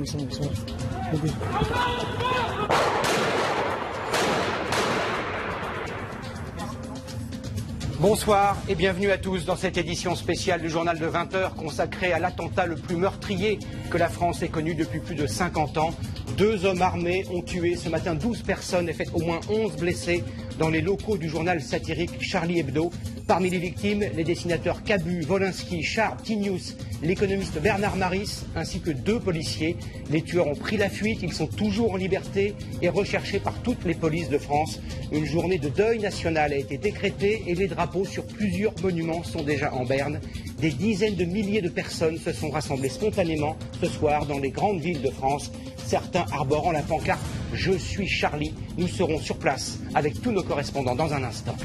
sont là. Ok. Bonsoir et bienvenue à tous dans cette édition spéciale du journal de 20 h consacrée à l'attentat le plus meurtrier que la France ait connu depuis plus de 50 ans. 2 hommes armés ont tué ce matin 12 personnes et fait au moins 11 blessés dans les locaux du journal satirique Charlie Hebdo. Parmi les victimes, les dessinateurs Cabu, Wolinski, Sharp, Tinius, l'économiste Bernard Maris ainsi que 2 policiers. Les tueurs ont pris la fuite, ils sont toujours en liberté et recherchés par toutes les polices de France. Une journée de deuil national a été décrétée et les drapeaux sur plusieurs monuments sont déjà en berne. Des dizaines de milliers de personnes se sont rassemblées spontanément ce soir dans les grandes villes de France. Certains arborant la pancarte « Je suis Charlie ». Nous serons sur place avec tous nos correspondants dans un instant.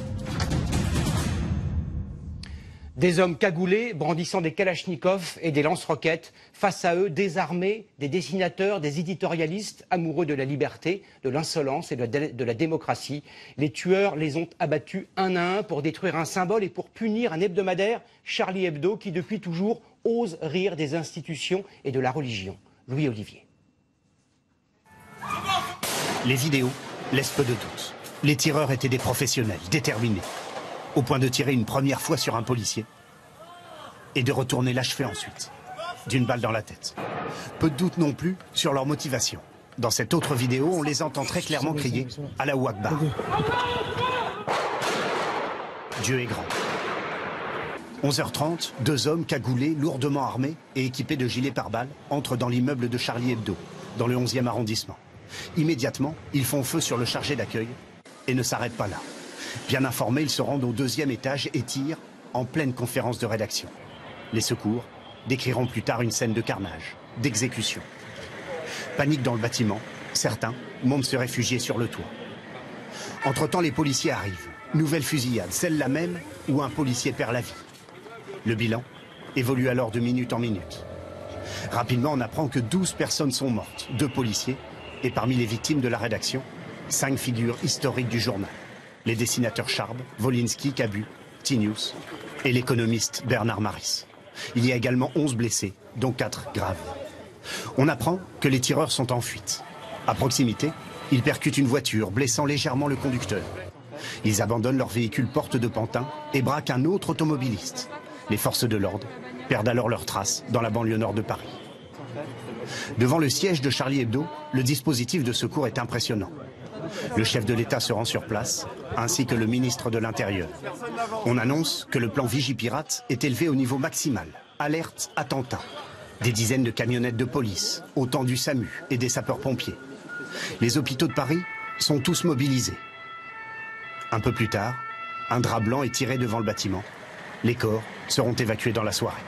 Des hommes cagoulés, brandissant des kalachnikovs et des lance-roquettes. Face à eux, des armés, des dessinateurs, des éditorialistes amoureux de la liberté, de l'insolence et de la démocratie. Les tueurs les ont abattus un à un pour détruire un symbole et pour punir un hebdomadaire, Charlie Hebdo, qui depuis toujours ose rire des institutions et de la religion. Louis Olivier. Les vidéos laissent peu de doute. Les tireurs étaient des professionnels, déterminés, au point de tirer une première fois sur un policier et de retourner l'achever ensuite, d'une balle dans la tête. Peu de doute non plus sur leur motivation. Dans cette autre vidéo, on les entend très clairement crier « Allahu Akbar ». Dieu est grand. 11h30, 2 hommes cagoulés, lourdement armés et équipés de gilets pare-balles entrent dans l'immeuble de Charlie Hebdo, dans le 11e arrondissement. Immédiatement, ils font feu sur le chargé d'accueil et ne s'arrêtent pas là. Bien informés, ils se rendent au 2e étage et tirent en pleine conférence de rédaction. Les secours décriront plus tard une scène de carnage, d'exécution. Panique dans le bâtiment, certains montent se réfugier sur le toit. Entre-temps, les policiers arrivent. Nouvelle fusillade, celle-là même où un policier perd la vie. Le bilan évolue alors de minute en minute. Rapidement, on apprend que 12 personnes sont mortes, 2 policiers, et parmi les victimes de la rédaction, 5 figures historiques du journal. Les dessinateurs Charb, Wolinski, Cabu, Tinius et l'économiste Bernard Maris. Il y a également 11 blessés, dont 4 graves. On apprend que les tireurs sont en fuite. À proximité, ils percutent une voiture, blessant légèrement le conducteur. Ils abandonnent leur véhicule porte de Pantin et braquent un autre automobiliste. Les forces de l'ordre perdent alors leurs traces dans la banlieue nord de Paris. Devant le siège de Charlie Hebdo, le dispositif de secours est impressionnant. Le chef de l'État se rend sur place, ainsi que le ministre de l'Intérieur. On annonce que le plan Vigipirate est élevé au niveau maximal. Alerte, attentat. Des dizaines de camionnettes de police, autant du SAMU et des sapeurs-pompiers. Les hôpitaux de Paris sont tous mobilisés. Un peu plus tard, un drap blanc est tiré devant le bâtiment. Les corps seront évacués dans la soirée.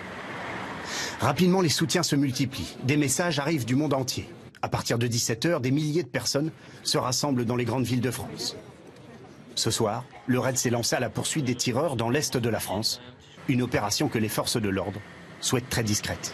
Rapidement, les soutiens se multiplient. Des messages arrivent du monde entier. À partir de 17 h, des milliers de personnes se rassemblent dans les grandes villes de France. Ce soir, le raid s'est lancé à la poursuite des tireurs dans l'est de la France. Une opération que les forces de l'ordre souhaitent très discrète.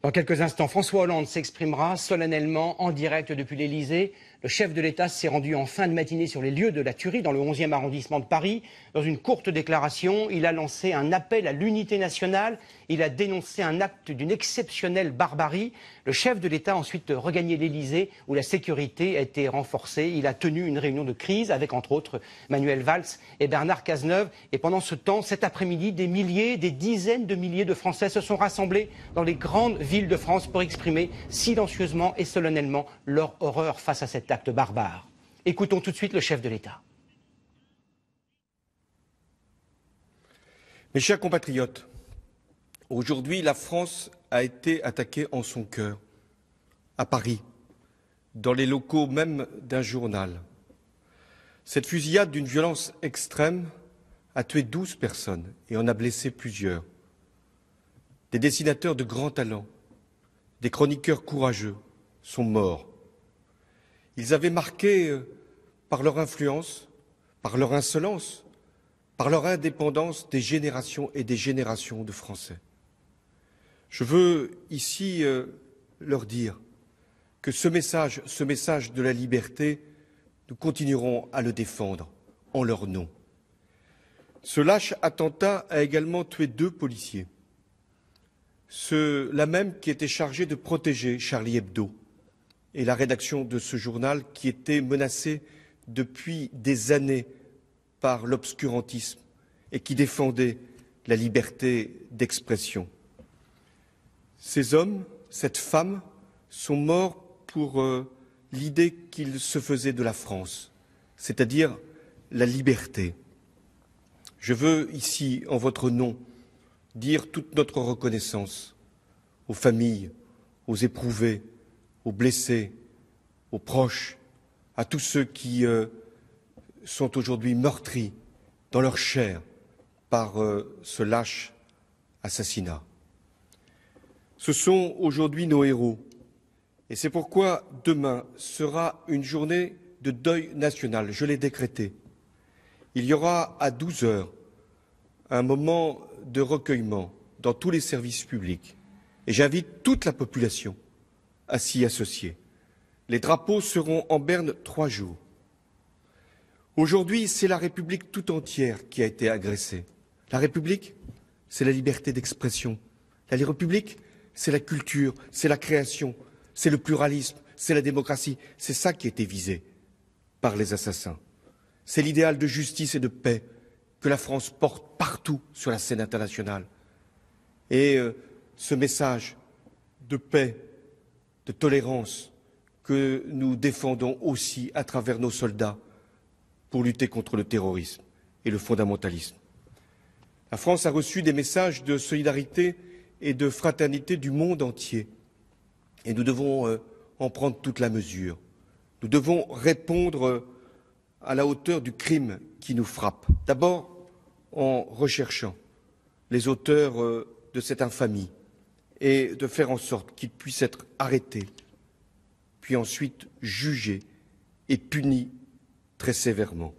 Dans quelques instants, François Hollande s'exprimera solennellement en direct depuis l'Elysée. Le chef de l'État s'est rendu en fin de matinée sur les lieux de la tuerie dans le 11e arrondissement de Paris. Dans une courte déclaration, il a lancé un appel à l'unité nationale. Il a dénoncé un acte d'une exceptionnelle barbarie. Le chef de l'État a ensuite regagné l'Elysée où la sécurité a été renforcée. Il a tenu une réunion de crise avec entre autres Manuel Valls et Bernard Cazeneuve. Et pendant ce temps, cet après-midi, des milliers, des dizaines de milliers de Français se sont rassemblés dans les grandes villes de France pour exprimer silencieusement et solennellement leur horreur face à cet acte barbare. Écoutons tout de suite le chef de l'État. Mes chers compatriotes, aujourd'hui la France a été attaquée en son cœur, à Paris, dans les locaux même d'un journal. Cette fusillade d'une violence extrême a tué 12 personnes et en a blessé plusieurs. Des dessinateurs de grand talent, des chroniqueurs courageux sont morts. Ils avaient marqué par leur influence, par leur insolence, par leur indépendance des générations et des générations de Français. Je veux ici leur dire que ce message de la liberté, nous continuerons à le défendre en leur nom. Ce lâche attentat a également tué 2 policiers. ceux-là même qui étaient chargés de protéger Charlie Hebdo et la rédaction de ce journal qui était menacée depuis des années par l'obscurantisme et qui défendait la liberté d'expression. Ces hommes, cette femme, sont morts pour l'idée qu'ils se faisaient de la France, c'est-à-dire la liberté. Je veux ici, en votre nom, dire toute notre reconnaissance aux familles, aux éprouvés, aux blessés, aux proches, à tous ceux qui sont aujourd'hui meurtris dans leur chair par ce lâche assassinat. Ce sont aujourd'hui nos héros, et c'est pourquoi demain sera une journée de deuil national, je l'ai décrété. Il y aura à 12 heures un moment de recueillement dans tous les services publics, et j'invite toute la population à s'y associer. Les drapeaux seront en berne 3 jours. Aujourd'hui, c'est la République tout entière qui a été agressée. La République, c'est la liberté d'expression. La République, c'est la culture, c'est la création, c'est le pluralisme, c'est la démocratie. C'est ça qui a été visé par les assassins. C'est l'idéal de justice et de paix que la France porte partout sur la scène internationale. Et ce message de paix, de tolérance que nous défendons aussi à travers nos soldats pour lutter contre le terrorisme et le fondamentalisme. La France a reçu des messages de solidarité et de fraternité du monde entier. Et nous devons en prendre toute la mesure. Nous devons répondre à la hauteur du crime qui nous frappe. D'abord, en recherchant les auteurs de cette infamie et de faire en sorte qu'ils puissent être arrêtés, puis ensuite jugés et punis très sévèrement.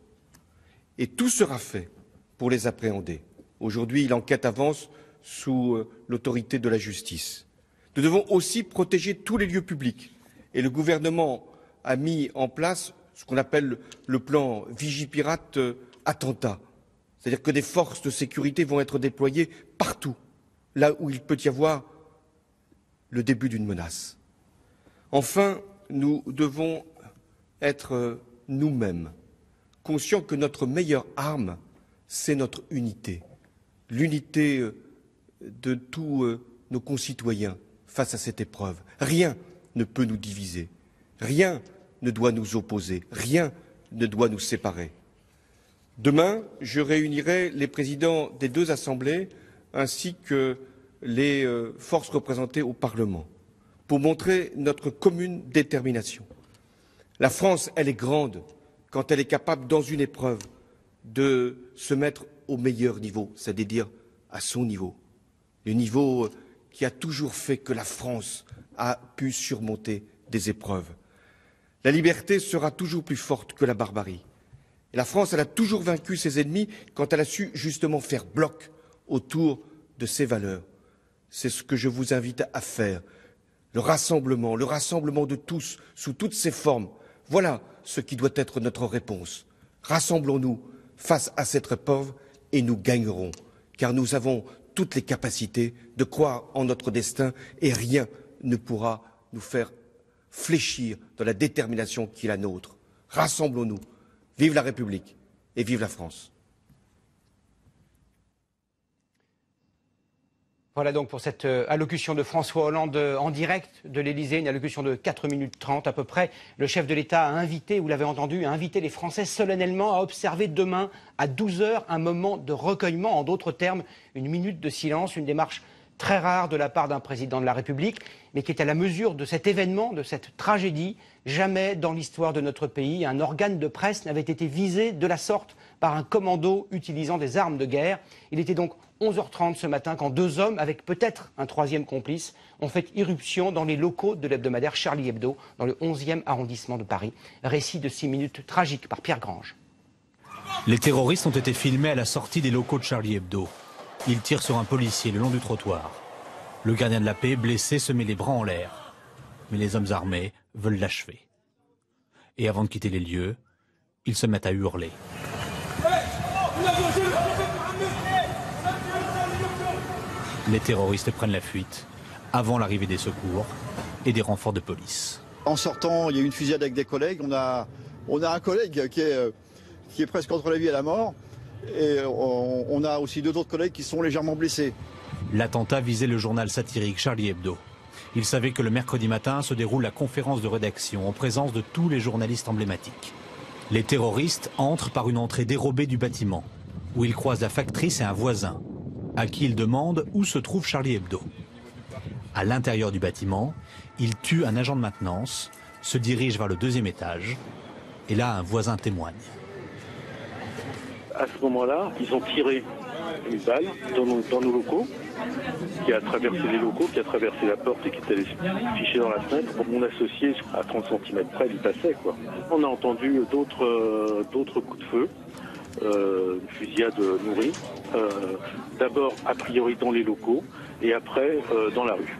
Et tout sera fait pour les appréhender. Aujourd'hui, l'enquête avance sous l'autorité de la justice. Nous devons aussi protéger tous les lieux publics. Et le gouvernement a mis en place ce qu'on appelle le plan Vigipirate attentat. C'est-à-dire que des forces de sécurité vont être déployées partout, là où il peut y avoir le début d'une menace. Enfin, nous devons être nous-mêmes conscients que notre meilleure arme, c'est notre unité. L'unité de tous nos concitoyens face à cette épreuve. Rien ne peut nous diviser, rien ne doit nous opposer, rien ne doit nous séparer. Demain, je réunirai les présidents des 2 assemblées ainsi que les forces représentées au Parlement pour montrer notre commune détermination. La France, elle est grande quand elle est capable, dans une épreuve, de se mettre au meilleur niveau, c'est-à-dire à son niveau, le niveau qui a toujours fait que la France a pu surmonter des épreuves. La liberté sera toujours plus forte que la barbarie. Et la France, elle a toujours vaincu ses ennemis quand elle a su justement faire bloc autour de ses valeurs. C'est ce que je vous invite à faire. Le rassemblement de tous, sous toutes ses formes. Voilà ce qui doit être notre réponse. Rassemblons-nous face à cette épreuve et nous gagnerons, car nous avons toutes les capacités de croire en notre destin et rien ne pourra nous faire fléchir dans la détermination qui est la nôtre. Rassemblons-nous. Vive la République et vive la France. Voilà donc pour cette allocution de François Hollande en direct de l'Élysée, une allocution de 4 minutes 30 à peu près. Le chef de l'État a invité, vous l'avez entendu, a invité les Français solennellement à observer demain à 12 heures un moment de recueillement, en d'autres termes, une minute de silence, une démarche très rare de la part d'un président de la République, mais qui est à la mesure de cet événement, de cette tragédie. Jamais dans l'histoire de notre pays, un organe de presse n'avait été visé de la sorte par un commando utilisant des armes de guerre. Il était donc 11h30 ce matin quand 2 hommes, avec peut-être un 3e complice, ont fait irruption dans les locaux de l'hebdomadaire Charlie Hebdo, dans le 11e arrondissement de Paris. Récit de 6 minutes tragiques par Pierre Grange. Les terroristes ont été filmés à la sortie des locaux de Charlie Hebdo. Ils tirent sur un policier le long du trottoir. Le gardien de la paix, blessé, se met les bras en l'air. Mais les hommes armés veulent l'achever. Et avant de quitter les lieux, ils se mettent à hurler. Les terroristes prennent la fuite avant l'arrivée des secours et des renforts de police. En sortant, il y a eu une fusillade avec des collègues. On a un collègue qui est presque entre la vie et la mort. Et on a aussi 2 autres collègues qui sont légèrement blessés. L'attentat visait le journal satirique Charlie Hebdo. Il savait que le mercredi matin se déroule la conférence de rédaction en présence de tous les journalistes emblématiques. Les terroristes entrent par une entrée dérobée du bâtiment, où ils croisent la factrice et un voisin, à qui ils demandent où se trouve Charlie Hebdo. À l'intérieur du bâtiment, ils tuent un agent de maintenance, se dirigent vers le 2e étage, et là un voisin témoigne. À ce moment-là, ils ont tiré une balle dans nos locaux, qui a traversé les locaux, qui a traversé la porte et qui est allé se ficher dans la fenêtre. Mon associé, à 30 cm près, il passait, quoi. On a entendu d'autres coups de feu, une fusillade nourrie, d'abord a priori dans les locaux et après dans la rue.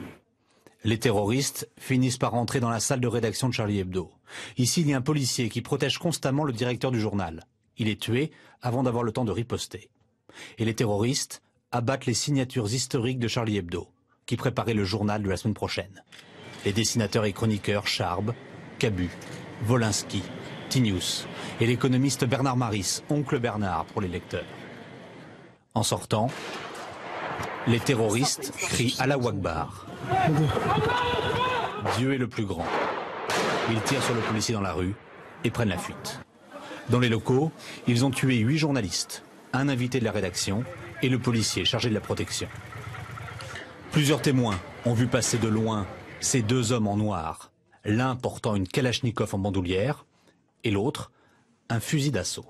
Les terroristes finissent par entrer dans la salle de rédaction de Charlie Hebdo. Ici, il y a un policier qui protège constamment le directeur du journal. Il est tué avant d'avoir le temps de riposter. Et les terroristes abattent les signatures historiques de Charlie Hebdo, qui préparait le journal de la semaine prochaine. Les dessinateurs et chroniqueurs Charb, Cabu, Wolinski, Tinius et l'économiste Bernard Maris, oncle Bernard pour les lecteurs. En sortant, les terroristes crient Allahu Akbar. Dieu est le plus grand. Ils tirent sur le policier dans la rue et prennent la fuite. Dans les locaux, ils ont tué 8 journalistes, un invité de la rédaction et le policier chargé de la protection. Plusieurs témoins ont vu passer de loin ces 2 hommes en noir, l'un portant une kalachnikov en bandoulière et l'autre un fusil d'assaut.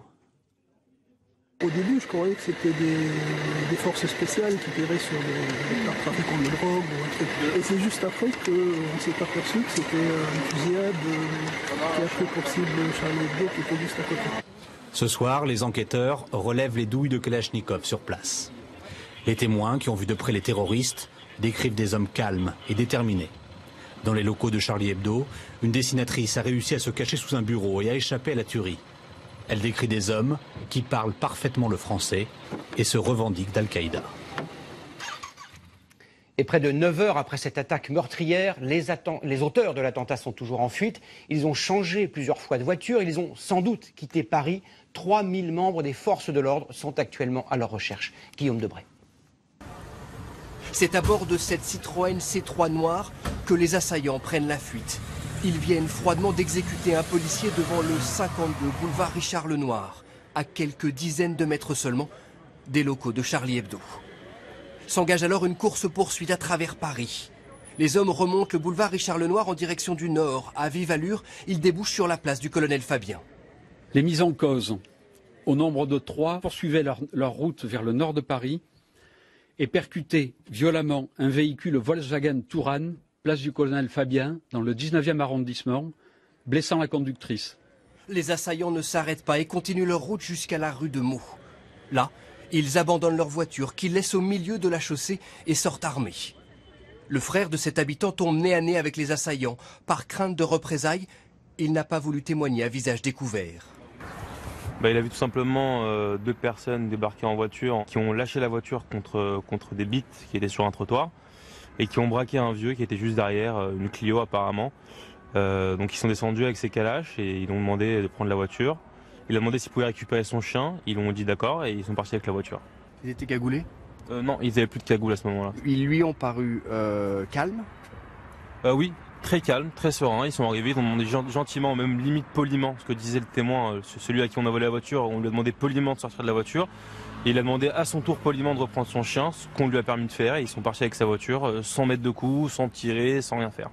Au début, je croyais que c'était des forces spéciales qui tiraient sur des trafiquants de drogue ou un truc. Et c'est juste après qu'on s'est aperçu que c'était une fusillade qui a pris pour cible Charlie Hebdo qui était juste à côté. Ce soir, les enquêteurs relèvent les douilles de Kalachnikov sur place. Les témoins qui ont vu de près les terroristes décrivent des hommes calmes et déterminés. Dans les locaux de Charlie Hebdo, une dessinatrice a réussi à se cacher sous un bureau et à échapper à la tuerie. Elle décrit des hommes qui parlent parfaitement le français et se revendiquent d'Al-Qaïda. Et près de 9 heures après cette attaque meurtrière, les auteurs de l'attentat sont toujours en fuite. Ils ont changé plusieurs fois de voiture. Ils ont sans doute quitté Paris. 3000 membres des forces de l'ordre sont actuellement à leur recherche. Guillaume Debray. C'est à bord de cette Citroën C3 noire que les assaillants prennent la fuite. Ils viennent froidement d'exécuter un policier devant le 52 boulevard Richard Lenoir, à quelques dizaines de mètres seulement des locaux de Charlie Hebdo. S'engage alors une course-poursuite à travers Paris. Les hommes remontent le boulevard Richard Lenoir en direction du nord. À vive allure, ils débouchent sur la place du colonel Fabien. Les mises en cause, au nombre de 3, poursuivaient leur route vers le nord de Paris et percutaient violemment un véhicule Volkswagen Touran, place du colonel Fabien, dans le 19e arrondissement, blessant la conductrice. Les assaillants ne s'arrêtent pas et continuent leur route jusqu'à la rue de Meaux. Là, ils abandonnent leur voiture, qu'ils laissent au milieu de la chaussée et sortent armés. Le frère de cet habitant tombe nez à nez avec les assaillants. Par crainte de représailles, il n'a pas voulu témoigner à visage découvert. Il a vu tout simplement 2 personnes débarquer en voiture qui ont lâché la voiture contre des bites qui étaient sur un trottoir et qui ont braqué un vieux qui était juste derrière, une Clio apparemment. Donc ils sont descendus avec ses calaches et ils ont demandé de prendre la voiture. Il a demandé s'il pouvait récupérer son chien, ils ont dit d'accord et ils sont partis avec la voiture. Ils étaient cagoulés? Non, ils n'avaient plus de cagoule à ce moment-là. Ils lui ont paru calmes? Oui, très calme, très serein. Ils sont arrivés, ils ont demandé gentiment, même limite poliment, ce que disait le témoin, celui à qui on a volé la voiture, on lui a demandé poliment de sortir de la voiture. Et il a demandé à son tour poliment de reprendre son chien, ce qu'on lui a permis de faire. Et ils sont partis avec sa voiture, sans mettre de coups, sans tirer, sans rien faire.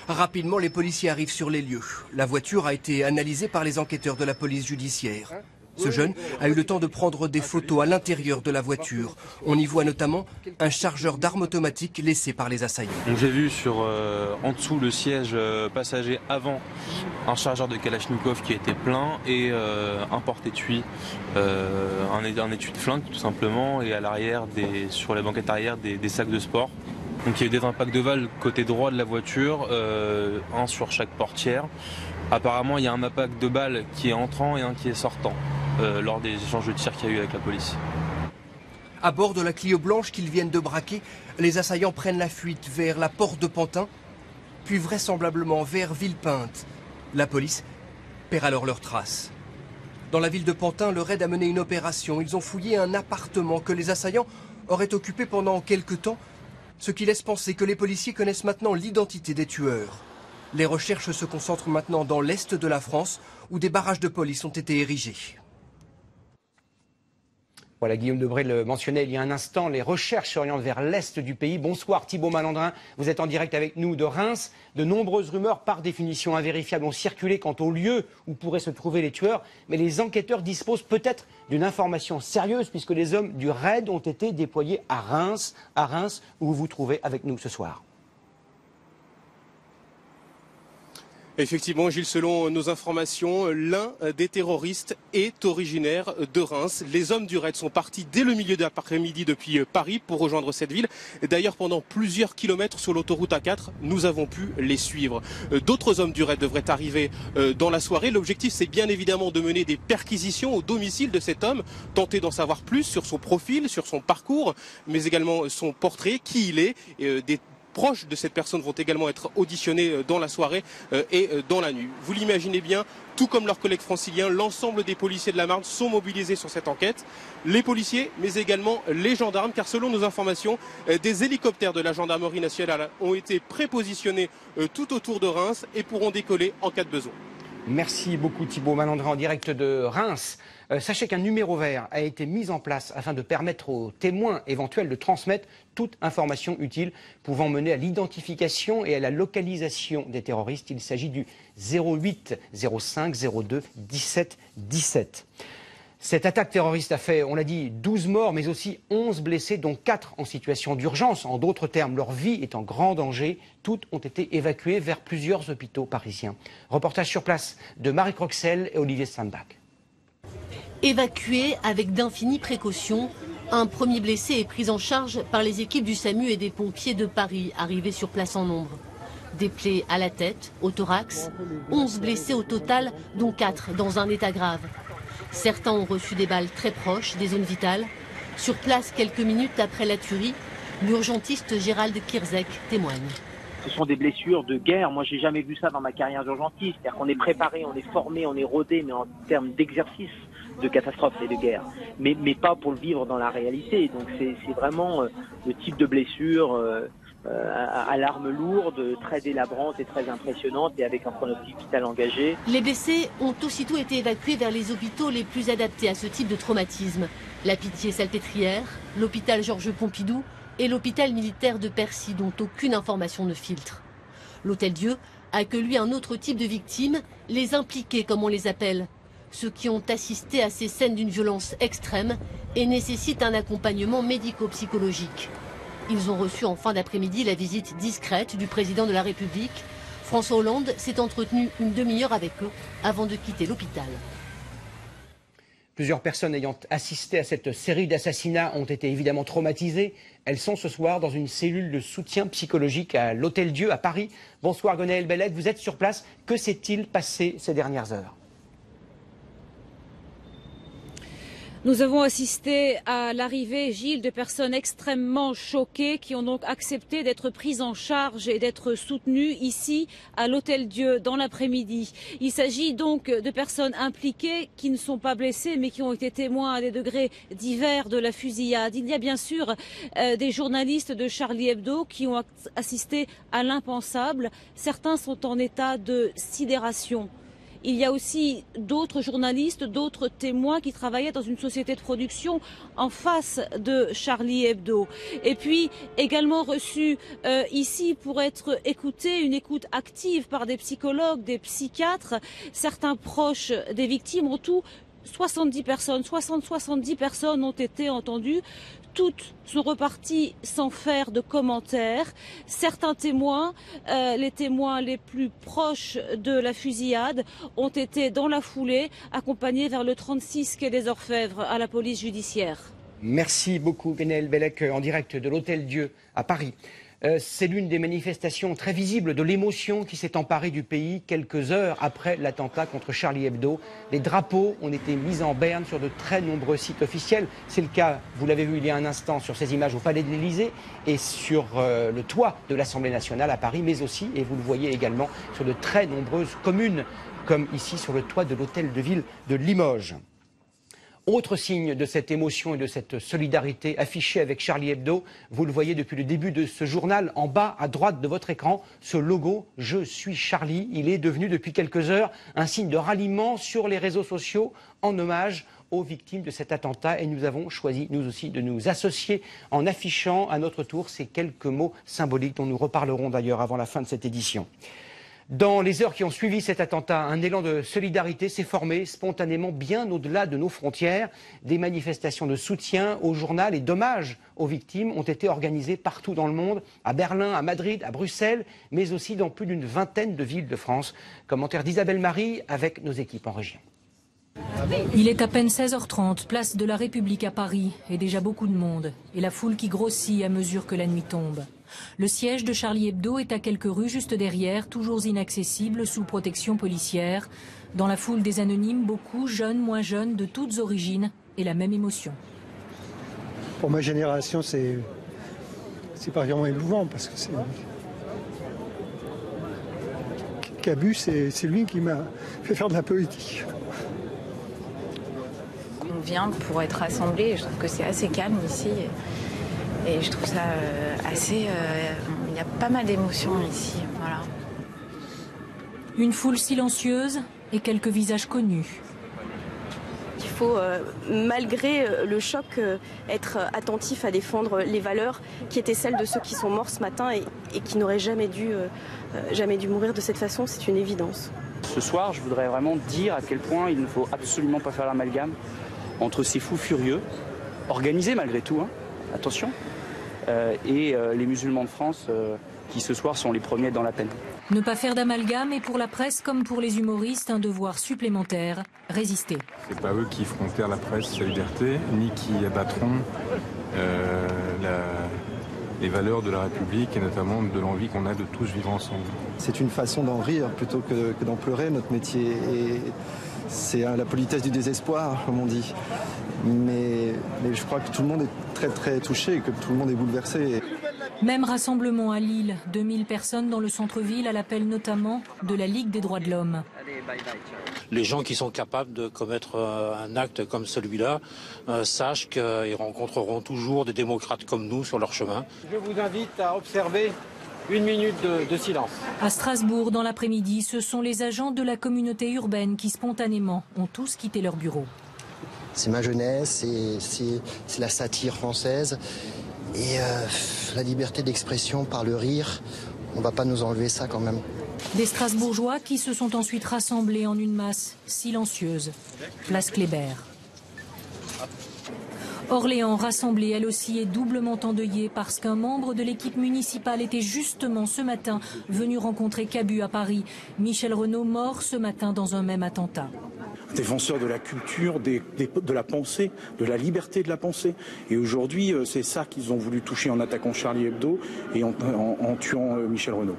Rapidement, les policiers arrivent sur les lieux. La voiture a été analysée par les enquêteurs de la police judiciaire. Ce jeune a eu le temps de prendre des photos à l'intérieur de la voiture. On y voit notamment un chargeur d'armes automatique laissé par les assaillants. J'ai vu en dessous le siège passager avant un chargeur de Kalachnikov qui était plein et un porte-étui, un étui de flingue tout simplement, et à l'arrière, sur la banquette arrière, des sacs de sport. Donc il y a eu des impacts de balles côté droit de la voiture, un sur chaque portière. Apparemment, il y a un impact de balles qui est entrant et un qui est sortant lors des échanges de tirs qu'il y a eu avec la police. À bord de la Clio blanche qu'ils viennent de braquer, les assaillants prennent la fuite vers la porte de Pantin, puis vraisemblablement vers Villepinte. La police perd alors leurs traces. Dans la ville de Pantin, le raid a mené une opération. Ils ont fouillé un appartement que les assaillants auraient occupé pendant quelques temps, ce qui laisse penser que les policiers connaissent maintenant l'identité des tueurs. Les recherches se concentrent maintenant dans l'est de la France, où des barrages de police ont été érigés. Voilà, Guillaume Debré le mentionnait il y a un instant, les recherches s'orientent vers l'est du pays. Bonsoir Thibault Malandrin, vous êtes en direct avec nous de Reims. De nombreuses rumeurs, par définition invérifiables, ont circulé quant au lieu où pourraient se trouver les tueurs. Mais les enquêteurs disposent peut-être d'une information sérieuse puisque les hommes du raid ont été déployés à Reims où vous vous trouvez avec nous ce soir. Effectivement, Gilles, selon nos informations, l'un des terroristes est originaire de Reims. Les hommes du raid sont partis dès le milieu de l'après-midi depuis Paris pour rejoindre cette ville. D'ailleurs, pendant plusieurs kilomètres sur l'autoroute A4, nous avons pu les suivre. D'autres hommes du raid devraient arriver dans la soirée. L'objectif, c'est bien évidemment de mener des perquisitions au domicile de cet homme, tenter d'en savoir plus sur son profil, sur son parcours, mais également son portrait, qui il est, des proches de cette personne vont également être auditionnés dans la soirée et dans la nuit. Vous l'imaginez bien, tout comme leurs collègues franciliens, l'ensemble des policiers de la Marne sont mobilisés sur cette enquête. Les policiers, mais également les gendarmes, car selon nos informations, des hélicoptères de la gendarmerie nationale ont été prépositionnés tout autour de Reims et pourront décoller en cas de besoin. Merci beaucoup Thibault Malandrin en direct de Reims. Sachez qu'un numéro vert a été mis en place afin de permettre aux témoins éventuels de transmettre toute information utile pouvant mener à l'identification et à la localisation des terroristes. Il s'agit du 08 05 02 17 17. Cette attaque terroriste a fait, on l'a dit, 12 morts, mais aussi 11 blessés, dont 4 en situation d'urgence. En d'autres termes, leur vie est en grand danger. Toutes ont été évacuées vers plusieurs hôpitaux parisiens. Reportage sur place de Marie Croxel et Olivier Sandbach. Évacués avec d'infinies précautions, un premier blessé est pris en charge par les équipes du SAMU et des pompiers de Paris, arrivés sur place en nombre. Des plaies à la tête, au thorax, 11 blessés au total, dont 4 dans un état grave. Certains ont reçu des balles très proches des zones vitales. Sur place, quelques minutes après la tuerie, l'urgentiste Gérald Kirzek témoigne. Ce sont des blessures de guerre. Moi, j'ai jamais vu ça dans ma carrière d'urgentiste. C'est-à-dire qu'on est préparé, on est formé, on est rodé, mais en termes d'exercice de catastrophe et de guerre. Mais pas pour le vivre dans la réalité. Donc c'est vraiment le type de blessure à l'arme lourde, très délabrante et très impressionnante et avec un pronostic vital engagé. Les blessés ont aussitôt été évacués vers les hôpitaux les plus adaptés à ce type de traumatisme. La Pitié-Salpêtrière, l'hôpital Georges Pompidou et l'hôpital militaire de Percy, dont aucune information ne filtre. L'Hôtel-Dieu accueille un autre type de victimes, les impliqués comme on les appelle. Ceux qui ont assisté à ces scènes d'une violence extrême et nécessitent un accompagnement médico-psychologique. Ils ont reçu en fin d'après-midi la visite discrète du président de la République. François Hollande s'est entretenu une demi-heure avec eux avant de quitter l'hôpital. Plusieurs personnes ayant assisté à cette série d'assassinats ont été évidemment traumatisées. Elles sont ce soir dans une cellule de soutien psychologique à l'Hôtel-Dieu à Paris. Bonsoir Gwenaëlle Bellec, vous êtes sur place. Que s'est-il passé ces dernières heures ? Nous avons assisté à l'arrivée, Gilles, de personnes extrêmement choquées qui ont donc accepté d'être prises en charge et d'être soutenues ici à l'Hôtel-Dieu dans l'après-midi. Il s'agit donc de personnes impliquées qui ne sont pas blessées mais qui ont été témoins à des degrés divers de la fusillade. Il y a bien sûr des journalistes de Charlie Hebdo qui ont assisté à l'impensable. Certains sont en état de sidération. Il y a aussi d'autres journalistes, d'autres témoins qui travaillaient dans une société de production en face de Charlie Hebdo. Et puis également reçus ici pour être écoutés, une écoute active par des psychologues, des psychiatres. Certains proches des victimes, en tout 70 personnes, 70 personnes ont été entendues. Toutes sont reparties sans faire de commentaires. Certains témoins, les témoins les plus proches de la fusillade, ont été dans la foulée accompagnés vers le 36 quai des Orfèvres à la police judiciaire. Merci beaucoup Gwenaëlle Bellec en direct de l'Hôtel-Dieu à Paris. C'est l'une des manifestations très visibles de l'émotion qui s'est emparée du pays quelques heures après l'attentat contre Charlie Hebdo. Les drapeaux ont été mis en berne sur de très nombreux sites officiels. C'est le cas, vous l'avez vu il y a un instant, sur ces images au Palais de l'Élysée et sur le toit de l'Assemblée nationale à Paris, mais aussi, et vous le voyez également, sur de très nombreuses communes, comme ici sur le toit de l'hôtel de ville de Limoges. Autre signe de cette émotion et de cette solidarité affichée avec Charlie Hebdo, vous le voyez depuis le début de ce journal, en bas à droite de votre écran, ce logo « Je suis Charlie ». Il est devenu depuis quelques heures un signe de ralliement sur les réseaux sociaux en hommage aux victimes de cet attentat. Et nous avons choisi, nous aussi, de nous associer en affichant à notre tour ces quelques mots symboliques dont nous reparlerons d'ailleurs avant la fin de cette édition. Dans les heures qui ont suivi cet attentat, un élan de solidarité s'est formé spontanément bien au-delà de nos frontières. Des manifestations de soutien au journal et d'hommage aux victimes ont été organisées partout dans le monde, à Berlin, à Madrid, à Bruxelles, mais aussi dans plus d'une vingtaine de villes de France. Commentaire d'Isabelle Marie avec nos équipes en région. Il est à peine 16h30, place de la République à Paris, et déjà beaucoup de monde, et la foule qui grossit à mesure que la nuit tombe. Le siège de Charlie Hebdo est à quelques rues juste derrière, toujours inaccessible, sous protection policière. Dans la foule des anonymes, beaucoup, jeunes, moins jeunes, de toutes origines, et la même émotion. Pour ma génération, c'est particulièrement émouvant, parce que Cabu, c'est lui qui m'a fait faire de la politique. On vient pour être rassemblés, et je trouve que c'est assez calme ici. Et je trouve ça assez... il y a pas mal d'émotions ici, voilà. Une foule silencieuse et quelques visages connus. Il faut, malgré le choc, être attentif à défendre les valeurs qui étaient celles de ceux qui sont morts ce matin et qui n'auraient jamais dû mourir de cette façon, c'est une évidence. Ce soir, je voudrais vraiment dire à quel point il ne faut absolument pas faire l'amalgame entre ces fous furieux, organisés malgré tout, hein, attention, et les musulmans de France qui ce soir sont les premiers dans la peine. Ne pas faire d'amalgame est pour la presse comme pour les humoristes un devoir supplémentaire, résister. C'est pas eux qui feront taire la presse, sa liberté, ni qui abattront les valeurs de la République et notamment de l'envie qu'on a de tous vivre ensemble. C'est une façon d'en rire plutôt que d'en pleurer, notre métier. Et c'est la politesse du désespoir, comme on dit. Mais je crois que tout le monde est très très touché et que tout le monde est bouleversé. Même rassemblement à Lille, 2000 personnes dans le centre-ville à l'appel notamment de la Ligue des droits de l'homme. Les gens qui sont capables de commettre un acte comme celui-là sachent qu'ils rencontreront toujours des démocrates comme nous sur leur chemin. Je vous invite à observer une minute de silence. À Strasbourg, dans l'après-midi, ce sont les agents de la communauté urbaine qui spontanément ont tous quitté leur bureau. C'est ma jeunesse, c'est la satire française et la liberté d'expression par le rire, on ne va pas nous enlever ça quand même. Des Strasbourgeois qui se sont ensuite rassemblés en une masse silencieuse, place Kléber. Orléans, rassemblée elle aussi, est doublement endeuillée parce qu'un membre de l'équipe municipale était justement ce matin venu rencontrer Cabu à Paris. Michel Renaud mort ce matin dans un même attentat. Défenseur de la culture, de la pensée, de la liberté de la pensée. Et aujourd'hui, c'est ça qu'ils ont voulu toucher en attaquant Charlie Hebdo et en tuant Michel Renaud.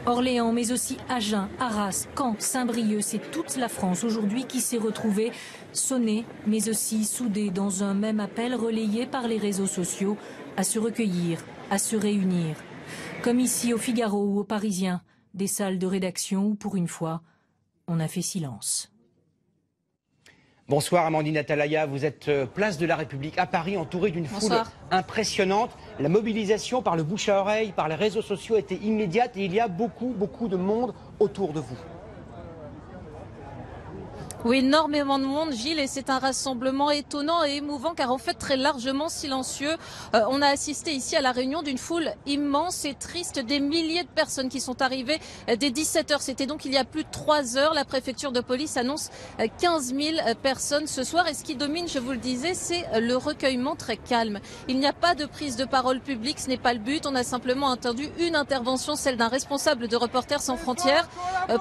Orléans, mais aussi Agen, Arras, Caen, Saint-Brieuc, c'est toute la France aujourd'hui qui s'est retrouvée sonnée, mais aussi soudée dans un même appel relayé par les réseaux sociaux à se recueillir, à se réunir. Comme ici au Figaro ou au Parisien, des salles de rédaction où pour une fois, on a fait silence. Bonsoir Amandine Atalaya, vous êtes place de la République à Paris, entourée d'une foule impressionnante. La mobilisation par le bouche à oreille, par les réseaux sociaux était immédiate et il y a beaucoup de monde autour de vous. Oui, énormément de monde, Gilles, et c'est un rassemblement étonnant et émouvant car en fait très largement silencieux. On a assisté ici à la réunion d'une foule immense et triste, des milliers de personnes qui sont arrivées dès 17h. C'était donc il y a plus de 3 heures. La préfecture de police annonce 15 000 personnes ce soir et ce qui domine, je vous le disais, c'est le recueillement très calme. Il n'y a pas de prise de parole publique, ce n'est pas le but. On a simplement entendu une intervention, celle d'un responsable de Reporters sans frontières.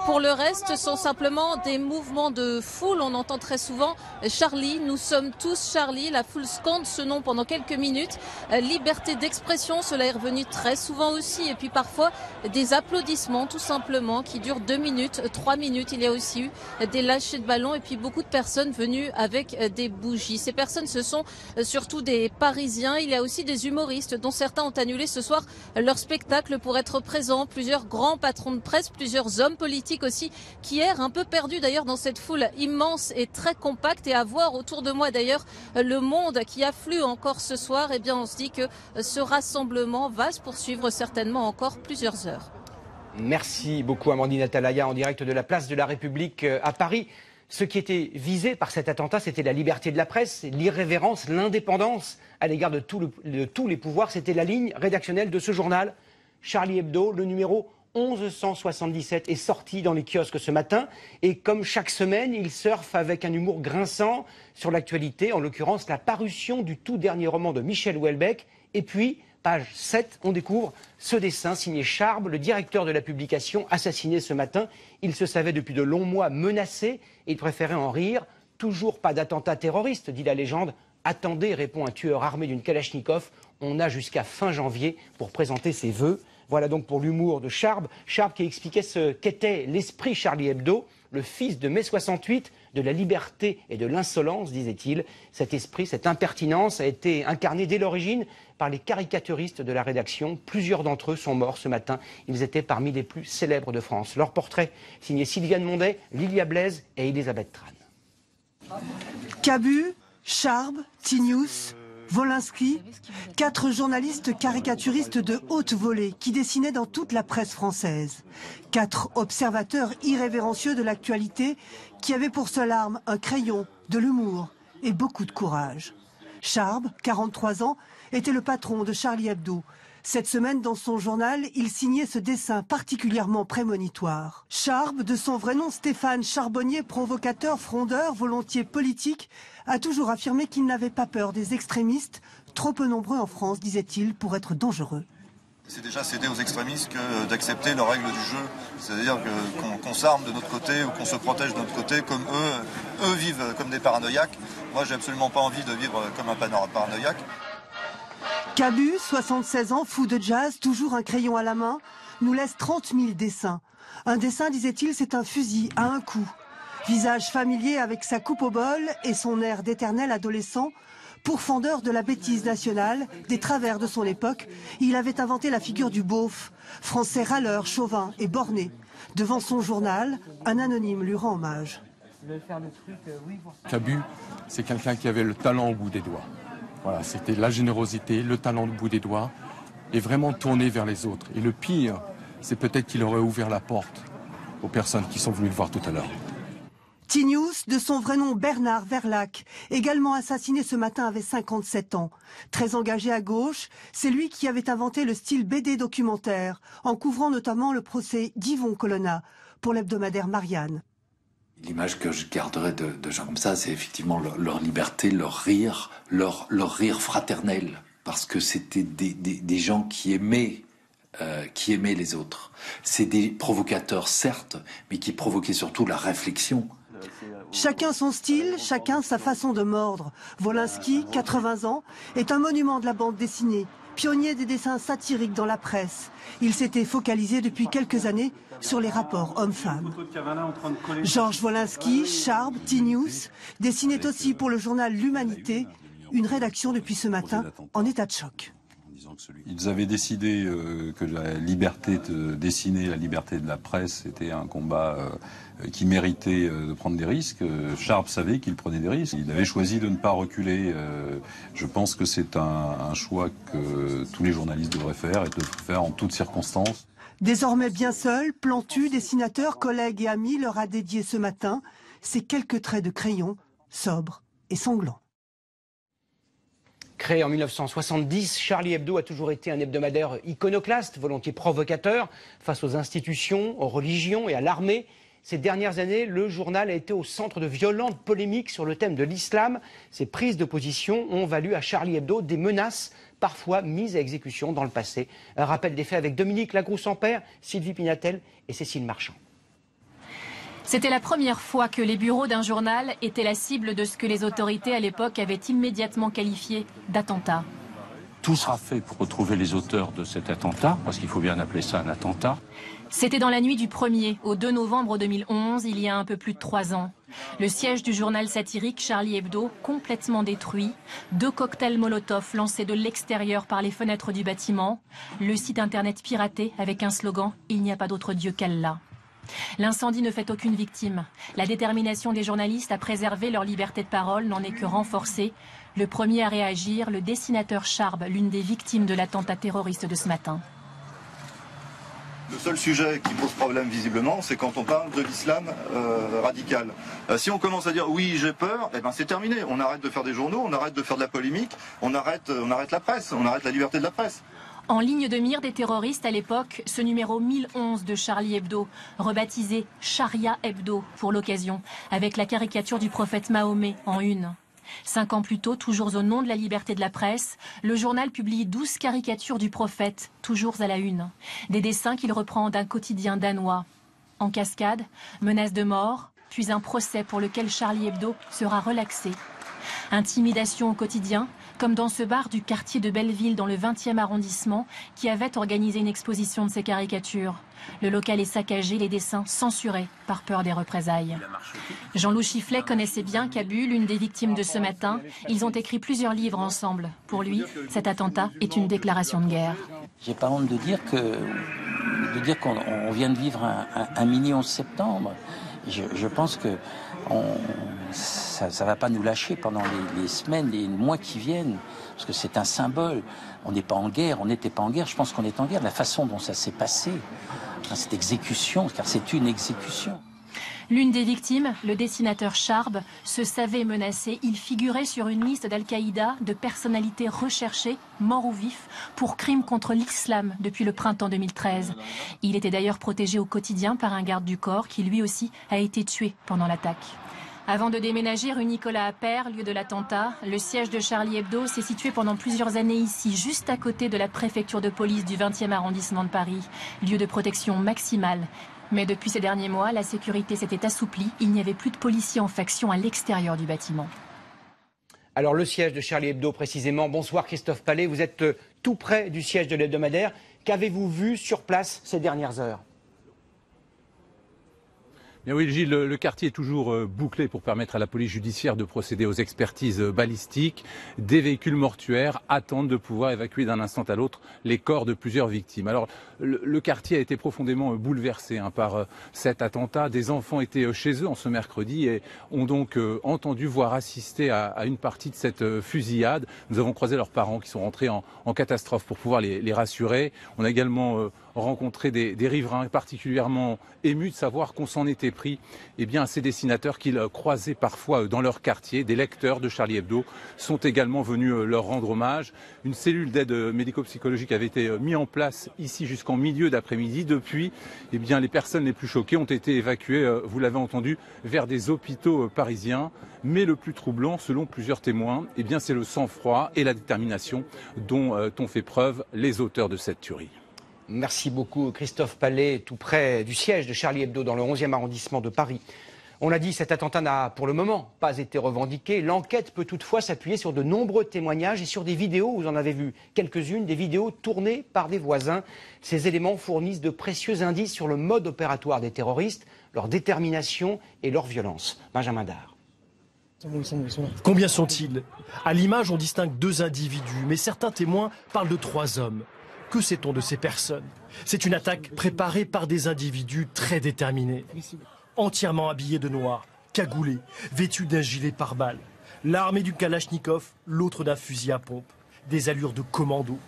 Pour le reste, ce sont simplement des mouvements de foule. On entend très souvent Charlie, nous sommes tous Charlie. La foule scande ce nom pendant quelques minutes. Liberté d'expression, cela est revenu très souvent aussi. Et puis parfois des applaudissements tout simplement qui durent 2 minutes, 3 minutes. Il y a aussi eu des lâchers de ballons et puis beaucoup de personnes venues avec des bougies. Ces personnes, ce sont surtout des Parisiens. Il y a aussi des humoristes dont certains ont annulé ce soir leur spectacle pour être présents. Plusieurs grands patrons de presse, plusieurs hommes politiques aussi qui errent un peu perdus d'ailleurs dans cette foule immense et très compacte. Et à voir autour de moi d'ailleurs le monde qui afflue encore ce soir, eh bien on se dit que ce rassemblement va se poursuivre certainement encore plusieurs heures. Merci beaucoup Amandine Atalaya en direct de la place de la République à Paris. Ce qui était visé par cet attentat, c'était la liberté de la presse, l'irrévérence, l'indépendance à l'égard de tous les pouvoirs. C'était la ligne rédactionnelle de ce journal. Charlie Hebdo, le numéro 1177 est sorti dans les kiosques ce matin. Et comme chaque semaine, il surfe avec un humour grinçant sur l'actualité, en l'occurrence la parution du tout dernier roman de Michel Houellebecq. Et puis, page 7, on découvre ce dessin signé Charb, le directeur de la publication, assassiné ce matin. Il se savait depuis de longs mois menacé et il préférait en rire. Toujours pas d'attentat terroriste, dit la légende. Attendez, répond un tueur armé d'une Kalachnikov. On a jusqu'à fin janvier pour présenter ses vœux. Voilà donc pour l'humour de Charb. Charb qui expliquait ce qu'était l'esprit Charlie Hebdo, le fils de mai 68, de la liberté et de l'insolence, disait-il. Cet esprit, cette impertinence a été incarnée dès l'origine par les caricaturistes de la rédaction. Plusieurs d'entre eux sont morts ce matin. Ils étaient parmi les plus célèbres de France. Leur portrait, signé Sylviane Mondet, Lilia Blaise et Elisabeth Tran. Cabu, Charb, Tinius, Wolinski, 4 journalistes caricaturistes de haute volée qui dessinaient dans toute la presse française. 4 observateurs irrévérencieux de l'actualité qui avaient pour seule arme un crayon, de l'humour et beaucoup de courage. Charb, 43 ans, était le patron de Charlie Hebdo. Cette semaine, dans son journal, il signait ce dessin particulièrement prémonitoire. Charb, de son vrai nom Stéphane Charbonnier, provocateur, frondeur, volontiers politique, a toujours affirmé qu'il n'avait pas peur des extrémistes, trop peu nombreux en France, disait-il, pour être dangereux. C'est déjà céder aux extrémistes que d'accepter leurs règles du jeu. C'est-à-dire qu'on s'arme de notre côté ou qu'on se protège de notre côté, comme eux vivent comme des paranoïaques. Moi, j'ai absolument pas envie de vivre comme un paranoïaque. Cabu, 76 ans, fou de jazz, toujours un crayon à la main, nous laisse 30 000 dessins. Un dessin, disait-il, c'est un fusil à un coup. Visage familier avec sa coupe au bol et son air d'éternel adolescent, pourfendeur de la bêtise nationale, des travers de son époque, il avait inventé la figure du beauf, français râleur, chauvin et borné. Devant son journal, un anonyme lui rend hommage. Cabu, c'est quelqu'un qui avait le talent au bout des doigts. Voilà, c'était la générosité, le talent au bout des doigts, et vraiment tourné vers les autres. Et le pire, c'est peut-être qu'il aurait ouvert la porte aux personnes qui sont venues le voir tout à l'heure. Tinius, de son vrai nom Bernard Verlac, également assassiné ce matin, avait 57 ans. Très engagé à gauche, c'est lui qui avait inventé le style BD documentaire, en couvrant notamment le procès d'Yvon Colonna pour l'hebdomadaire Marianne. L'image que je garderai de gens comme ça, c'est effectivement leur liberté, leur rire fraternel, parce que c'était des gens qui aimaient les autres. C'est des provocateurs, certes, mais qui provoquaient surtout la réflexion. Chacun son style, chacun sa façon de mordre. Wolinski, 80 ans, est un monument de la bande dessinée, pionnier des dessins satiriques dans la presse. Il s'était focalisé depuis quelques années sur les rapports hommes-femmes. Georges Wolinski, Charb, Tinius dessinaient aussi pour le journal L'Humanité, une rédaction depuis ce matin en état de choc. Ils avaient décidé que la liberté de dessiner, la liberté de la presse, était un combat qui méritait de prendre des risques. Charb savait qu'il prenait des risques. Il avait choisi de ne pas reculer. Je pense que c'est un choix que tous les journalistes devraient faire et devraient faire en toutes circonstances. Désormais bien seul, Plantu, dessinateur, collègue et ami, leur a dédié ce matin ces quelques traits de crayon, sobres et sanglants. Créé en 1970, Charlie Hebdo a toujours été un hebdomadaire iconoclaste, volontiers provocateur, face aux institutions, aux religions et à l'armée. Ces dernières années, le journal a été au centre de violentes polémiques sur le thème de l'islam. Ces prises de position ont valu à Charlie Hebdo des menaces, parfois mises à exécution dans le passé. Un rappel des faits avec Dominique Lagrousse-Ampère, Sylvie Pinatel et Cécile Marchand. C'était la première fois que les bureaux d'un journal étaient la cible de ce que les autorités à l'époque avaient immédiatement qualifié d'attentat. Tout sera fait pour retrouver les auteurs de cet attentat, parce qu'il faut bien appeler ça un attentat. C'était dans la nuit du 1er au 2 novembre 2011, il y a un peu plus de 3 ans. Le siège du journal satirique Charlie Hebdo complètement détruit, 2 cocktails Molotov lancés de l'extérieur par les fenêtres du bâtiment, le site internet piraté avec un slogan « Il n'y a pas d'autre Dieu qu'Allah ». L'incendie ne fait aucune victime. La détermination des journalistes à préserver leur liberté de parole n'en est que renforcée. Le premier à réagir, le dessinateur Charb, l'une des victimes de l'attentat terroriste de ce matin. Le seul sujet qui pose problème visiblement, c'est quand on parle de l'islam radical. Si on commence à dire oui j'ai peur, eh ben c'est terminé. On arrête de faire des journaux, on arrête de faire de la polémique, on arrête la presse, on arrête la liberté de la presse. En ligne de mire des terroristes à l'époque, ce numéro 1011 de Charlie Hebdo, rebaptisé Sharia Hebdo pour l'occasion, avec la caricature du prophète Mahomet en une. 5 ans plus tôt, toujours au nom de la liberté de la presse, le journal publie 12 caricatures du prophète, toujours à la une. Des dessins qu'il reprend d'un quotidien danois. En cascade, menace de mort, puis un procès pour lequel Charlie Hebdo sera relaxé. Intimidation au quotidien, comme dans ce bar du quartier de Belleville dans le 20e arrondissement qui avait organisé une exposition de ses caricatures. Le local est saccagé, les dessins censurés par peur des représailles. Jean-Loup Chifflet connaissait bien Cabu, l'une des victimes de ce matin. Ils ont écrit plusieurs livres ensemble. Pour lui, cet attentat est une déclaration de guerre. J'ai pas honte de dire qu'on vient de vivre un mini 11 septembre. Je pense que ça ne va pas nous lâcher pendant les semaines, les mois qui viennent, parce que c'est un symbole. On n'est pas en guerre, on n'était pas en guerre, je pense qu'on est en guerre. La façon dont ça s'est passé, cette exécution, car c'est une exécution. L'une des victimes, le dessinateur Charb, se savait menacé. Il figurait sur une liste d'Al-Qaïda de personnalités recherchées, morts ou vifs, pour crimes contre l'islam depuis le printemps 2013. Il était d'ailleurs protégé au quotidien par un garde du corps qui lui aussi a été tué pendant l'attaque. Avant de déménager rue Nicolas-Appert, lieu de l'attentat, le siège de Charlie Hebdo s'est situé pendant plusieurs années ici, juste à côté de la préfecture de police du 20e arrondissement de Paris, lieu de protection maximale. Mais depuis ces derniers mois, la sécurité s'était assouplie. Il n'y avait plus de policiers en faction à l'extérieur du bâtiment. Alors le siège de Charlie Hebdo précisément. Bonsoir Christophe Pallet, vous êtes tout près du siège de l'hebdomadaire. Qu'avez-vous vu sur place ces dernières heures ? Bien oui, Gilles, le quartier est toujours bouclé pour permettre à la police judiciaire de procéder aux expertises balistiques. Des véhicules mortuaires attendent de pouvoir évacuer d'un instant à l'autre les corps de plusieurs victimes. Alors, le quartier a été profondément bouleversé par cet attentat. Des enfants étaient chez eux en ce mercredi et ont donc entendu, voire assisté à une partie de cette fusillade. Nous avons croisé leurs parents qui sont rentrés en catastrophe pour pouvoir les rassurer. On a également rencontré des riverains particulièrement émus de savoir qu'on s'en était pris à ces dessinateurs qu'ils croisaient parfois dans leur quartier. Des lecteurs de Charlie Hebdo sont également venus leur rendre hommage. Une cellule d'aide médico-psychologique avait été mise en place ici jusqu'en milieu d'après-midi. Depuis, les personnes les plus choquées ont été évacuées, vous l'avez entendu, vers des hôpitaux parisiens. Mais le plus troublant, selon plusieurs témoins, c'est le sang-froid et la détermination dont ont fait preuve les auteurs de cette tuerie. Merci beaucoup Christophe Pallet, tout près du siège de Charlie Hebdo dans le 11e arrondissement de Paris. On l'a dit, cet attentat n'a pour le moment pas été revendiqué. L'enquête peut toutefois s'appuyer sur de nombreux témoignages et sur des vidéos, vous en avez vu quelques-unes, des vidéos tournées par des voisins. Ces éléments fournissent de précieux indices sur le mode opératoire des terroristes, leur détermination et leur violence. Benjamin Dard. Combien sont-ils? À l'image, on distingue 2 individus, mais certains témoins parlent de 3 hommes. Que sait-on de ces personnes? C'est une attaque préparée par des individus très déterminés. Entièrement habillés de noir, cagoulés, vêtus d'un gilet pare-balles. L'arme est du Kalachnikov, l'autre d'un fusil à pompe. Des allures de commando.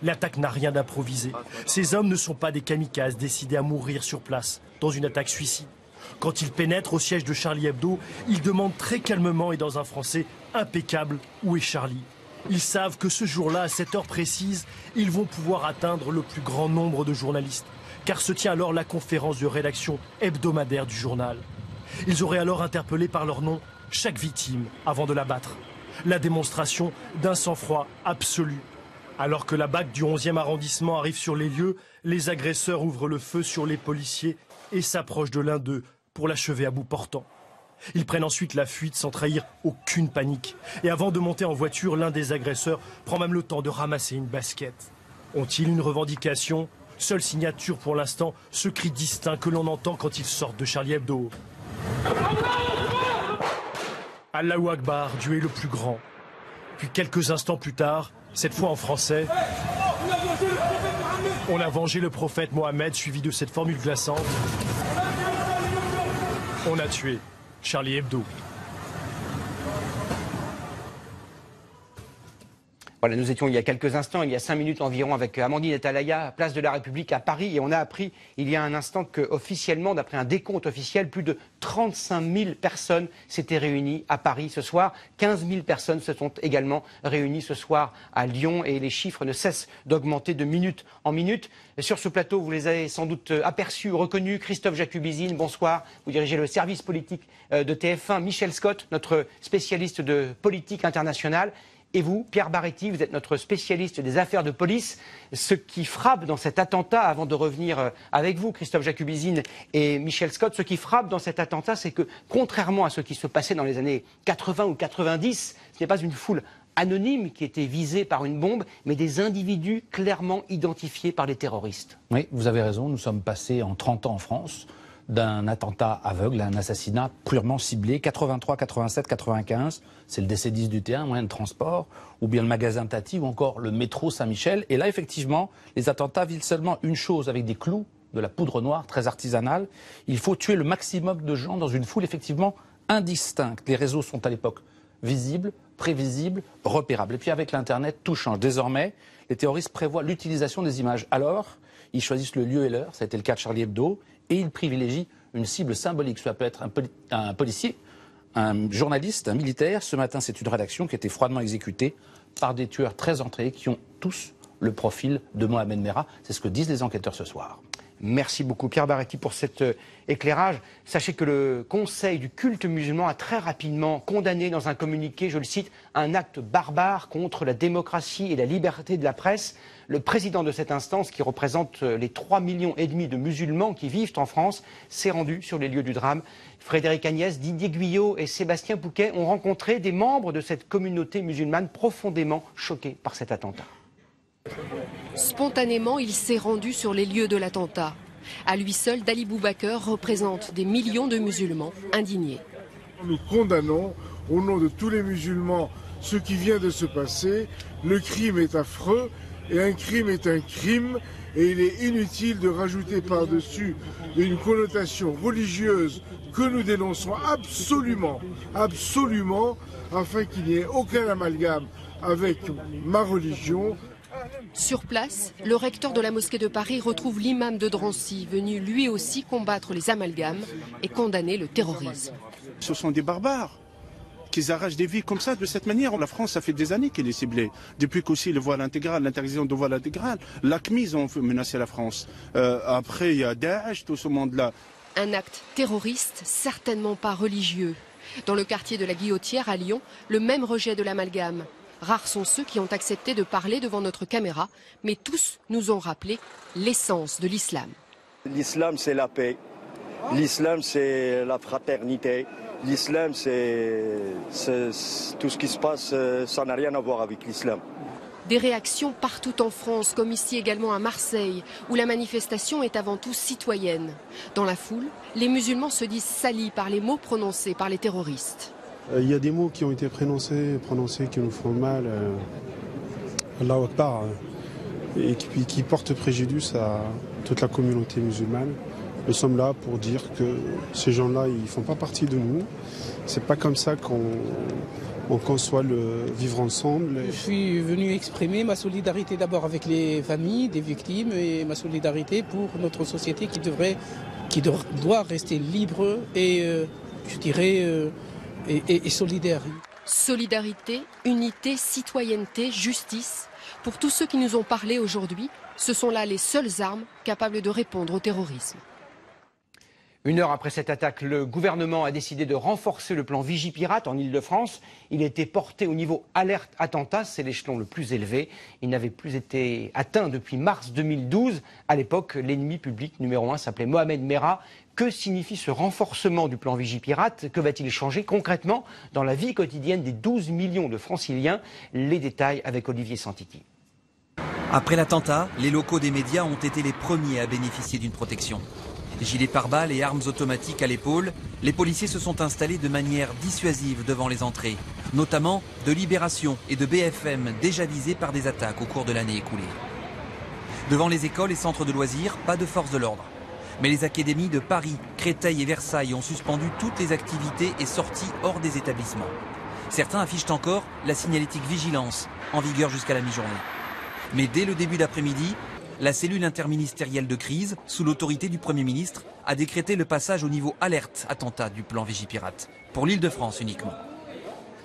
L'attaque n'a rien d'improvisé. Ces hommes ne sont pas des kamikazes décidés à mourir sur place, dans une attaque suicide. Quand ils pénètrent au siège de Charlie Hebdo, ils demandent très calmement et dans un français impeccable « Où est Charlie ?» Ils savent que ce jour-là, à cette heure précise, ils vont pouvoir atteindre le plus grand nombre de journalistes, car se tient alors la conférence de rédaction hebdomadaire du journal. Ils auraient alors interpellé par leur nom chaque victime avant de l'abattre. La démonstration d'un sang-froid absolu. Alors que la BAC du 11e arrondissement arrive sur les lieux, les agresseurs ouvrent le feu sur les policiers et s'approchent de l'un d'eux pour l'achever à bout portant. Ils prennent ensuite la fuite sans trahir aucune panique. Et avant de monter en voiture, l'un des agresseurs prend même le temps de ramasser une basket. Ont-ils une revendication? Seule signature pour l'instant, ce cri distinct que l'on entend quand ils sortent de Charlie Hebdo. Allahu Akbar, Dieu est le plus grand. Puis quelques instants plus tard, cette fois en français, on a vengé le prophète Mohammed, suivi de cette formule glaçante. On a tué Charlie Hebdo. Voilà, nous étions il y a quelques instants, il y a 5 minutes environ, avec Amandine Atalaya, place de la République à Paris, et on a appris il y a un instant qu'officiellement, d'après un décompte officiel, plus de 35 000 personnes s'étaient réunies à Paris ce soir. 15 000 personnes se sont également réunies ce soir à Lyon, et les chiffres ne cessent d'augmenter de minute en minute. Et sur ce plateau, vous les avez sans doute aperçus, reconnus. Christophe Jacubizine, bonsoir. Vous dirigez le service politique de TF1. Michel Scott, notre spécialiste de politique internationale. Et vous, Pierre Baretti, vous êtes notre spécialiste des affaires de police. Ce qui frappe dans cet attentat, avant de revenir avec vous, Christophe Jacubizine et Michel Scott, ce qui frappe dans cet attentat, c'est que, contrairement à ce qui se passait dans les années 80 ou 90, ce n'est pas une foule anonyme qui était visée par une bombe, mais des individus clairement identifiés par les terroristes. Oui, vous avez raison, nous sommes passés en 30 ans en France d'un attentat aveugle à un assassinat purement ciblé. 83, 87, 95, c'est le DC-10 du T1, moyen de transport, ou bien le magasin Tati, ou encore le métro Saint-Michel. Et là, effectivement, les attentats visent seulement une chose, avec des clous, de la poudre noire, très artisanale. Il faut tuer le maximum de gens dans une foule, effectivement, indistincte. Les réseaux sont à l'époque visibles, prévisibles, repérables. Et puis avec l'Internet, tout change. Désormais, les terroristes prévoient l'utilisation des images. Alors, ils choisissent le lieu et l'heure, ça a été le cas de Charlie Hebdo, et ils privilégient une cible symbolique. Ça peut être un policier, un journaliste, un militaire. Ce matin, c'est une rédaction qui a été froidement exécutée par des tueurs très entrés qui ont tous le profil de Mohamed Merah. C'est ce que disent les enquêteurs ce soir. Merci beaucoup Pierre Baretti pour cet éclairage. Sachez que le Conseil du culte musulman a très rapidement condamné dans un communiqué, je le cite, un acte barbare contre la démocratie et la liberté de la presse. Le président de cette instance, qui représente les 3,5 millions de musulmans qui vivent en France, s'est rendu sur les lieux du drame. Frédéric Agnès, Didier Guyot et Sébastien Pouquet ont rencontré des membres de cette communauté musulmane profondément choqués par cet attentat. Spontanément, il s'est rendu sur les lieux de l'attentat. À lui seul, Dali Boubaker représente des millions de musulmans indignés. Nous condamnons, au nom de tous les musulmans, ce qui vient de se passer. Le crime est affreux et un crime est un crime. Et il est inutile de rajouter par-dessus une connotation religieuse que nous dénonçons absolument, afin qu'il n'y ait aucun amalgame avec ma religion. Sur place, le recteur de la mosquée de Paris retrouve l'imam de Drancy, venu lui aussi combattre les amalgames et condamner le terrorisme. Ce sont des barbares qui arrachent des vies comme ça, de cette manière. La France, ça fait des années qu'elle est ciblée. Depuis qu'aussi le voile intégral, l'interdiction de voile intégral, l'ACMIS ont menacé la France. Après, il y a Daesh, tout ce monde-là. Un acte terroriste, certainement pas religieux. Dans le quartier de la Guillotière à Lyon, le même rejet de l'amalgame. Rares sont ceux qui ont accepté de parler devant notre caméra, mais tous nous ont rappelé l'essence de l'islam. L'islam, c'est la paix. L'islam, c'est la fraternité. L'islam, c'est tout ce qui se passe, ça n'a rien à voir avec l'islam. Des réactions partout en France, comme ici également à Marseille, où la manifestation est avant tout citoyenne. Dans la foule, les musulmans se disent salis par les mots prononcés par les terroristes. Il y a des mots qui ont été prononcés qui nous font mal, Allahu Akbar, et qui portent préjudice à toute la communauté musulmane. Nous sommes là pour dire que ces gens-là, ils ne font pas partie de nous. C'est pas comme ça qu'on conçoit le vivre ensemble. Je suis venu exprimer ma solidarité d'abord avec les familles des victimes et ma solidarité pour notre société qui doit rester libre et, je dirais, et solidaire. Solidarité, unité, citoyenneté, justice. Pour tous ceux qui nous ont parlé aujourd'hui, ce sont là les seules armes capables de répondre au terrorisme. Une heure après cette attaque, le gouvernement a décidé de renforcer le plan Vigipirate en Ile-de-France. Il a été porté au niveau alerte attentat, c'est l'échelon le plus élevé. Il n'avait plus été atteint depuis mars 2012. À l'époque, l'ennemi public numéro 1 s'appelait Mohamed Merah. Que signifie ce renforcement du plan Vigipirate? Que va-t-il changer concrètement dans la vie quotidienne des 12 millions de franciliens? Les détails avec Olivier Santiki. Après l'attentat, les locaux des médias ont été les premiers à bénéficier d'une protection. Gilets pare-balles et armes automatiques à l'épaule, les policiers se sont installés de manière dissuasive devant les entrées, notamment de Libération et de BFM déjà visés par des attaques au cours de l'année écoulée. Devant les écoles et centres de loisirs, pas de force de l'ordre. Mais les académies de Paris, Créteil et Versailles ont suspendu toutes les activités et sorties hors des établissements. Certains affichent encore la signalétique vigilance, en vigueur jusqu'à la mi-journée. Mais dès le début d'après-midi, la cellule interministérielle de crise, sous l'autorité du Premier ministre, a décrété le passage au niveau alerte attentat du plan Vigipirate, pour l'Île-de-France uniquement.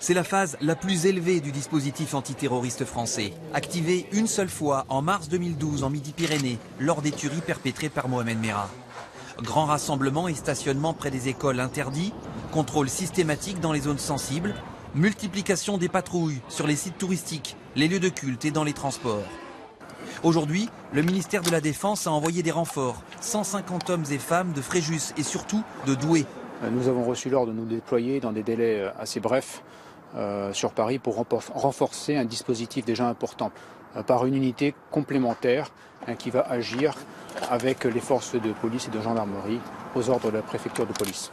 C'est la phase la plus élevée du dispositif antiterroriste français, activé une seule fois en mars 2012 en Midi-Pyrénées, lors des tueries perpétrées par Mohamed Merah. Grands rassemblements et stationnements près des écoles interdits, contrôle systématique dans les zones sensibles, multiplication des patrouilles sur les sites touristiques, les lieux de culte et dans les transports. Aujourd'hui, le ministère de la Défense a envoyé des renforts, 150 hommes et femmes de Fréjus et surtout de Douai. Nous avons reçu l'ordre de nous déployer dans des délais assez brefs sur Paris pour renforcer un dispositif déjà important par une unité complémentaire qui va agir avec les forces de police et de gendarmerie aux ordres de la préfecture de police.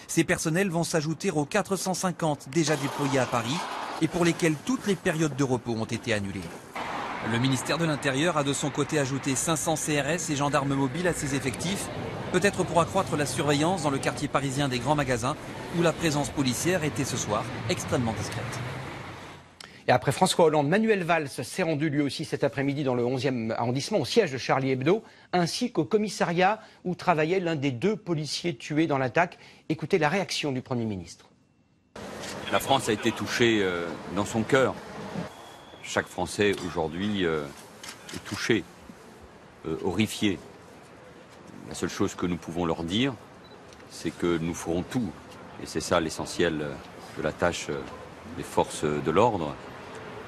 Ces personnels vont s'ajouter aux 450 déjà déployés à Paris et pour lesquels toutes les périodes de repos ont été annulées. Le ministère de l'Intérieur a de son côté ajouté 500 CRS et gendarmes mobiles à ses effectifs, peut-être pour accroître la surveillance dans le quartier parisien des grands magasins, où la présence policière était ce soir extrêmement discrète. Et après François Hollande, Manuel Valls s'est rendu lui aussi cet après-midi dans le 11e arrondissement, au siège de Charlie Hebdo, ainsi qu'au commissariat où travaillait l'un des 2 policiers tués dans l'attaque. Écoutez la réaction du Premier ministre. La France a été touchée dans son cœur. Chaque Français aujourd'hui est touché, horrifié. La seule chose que nous pouvons leur dire, c'est que nous ferons tout, et c'est ça l'essentiel de la tâche des forces de l'ordre,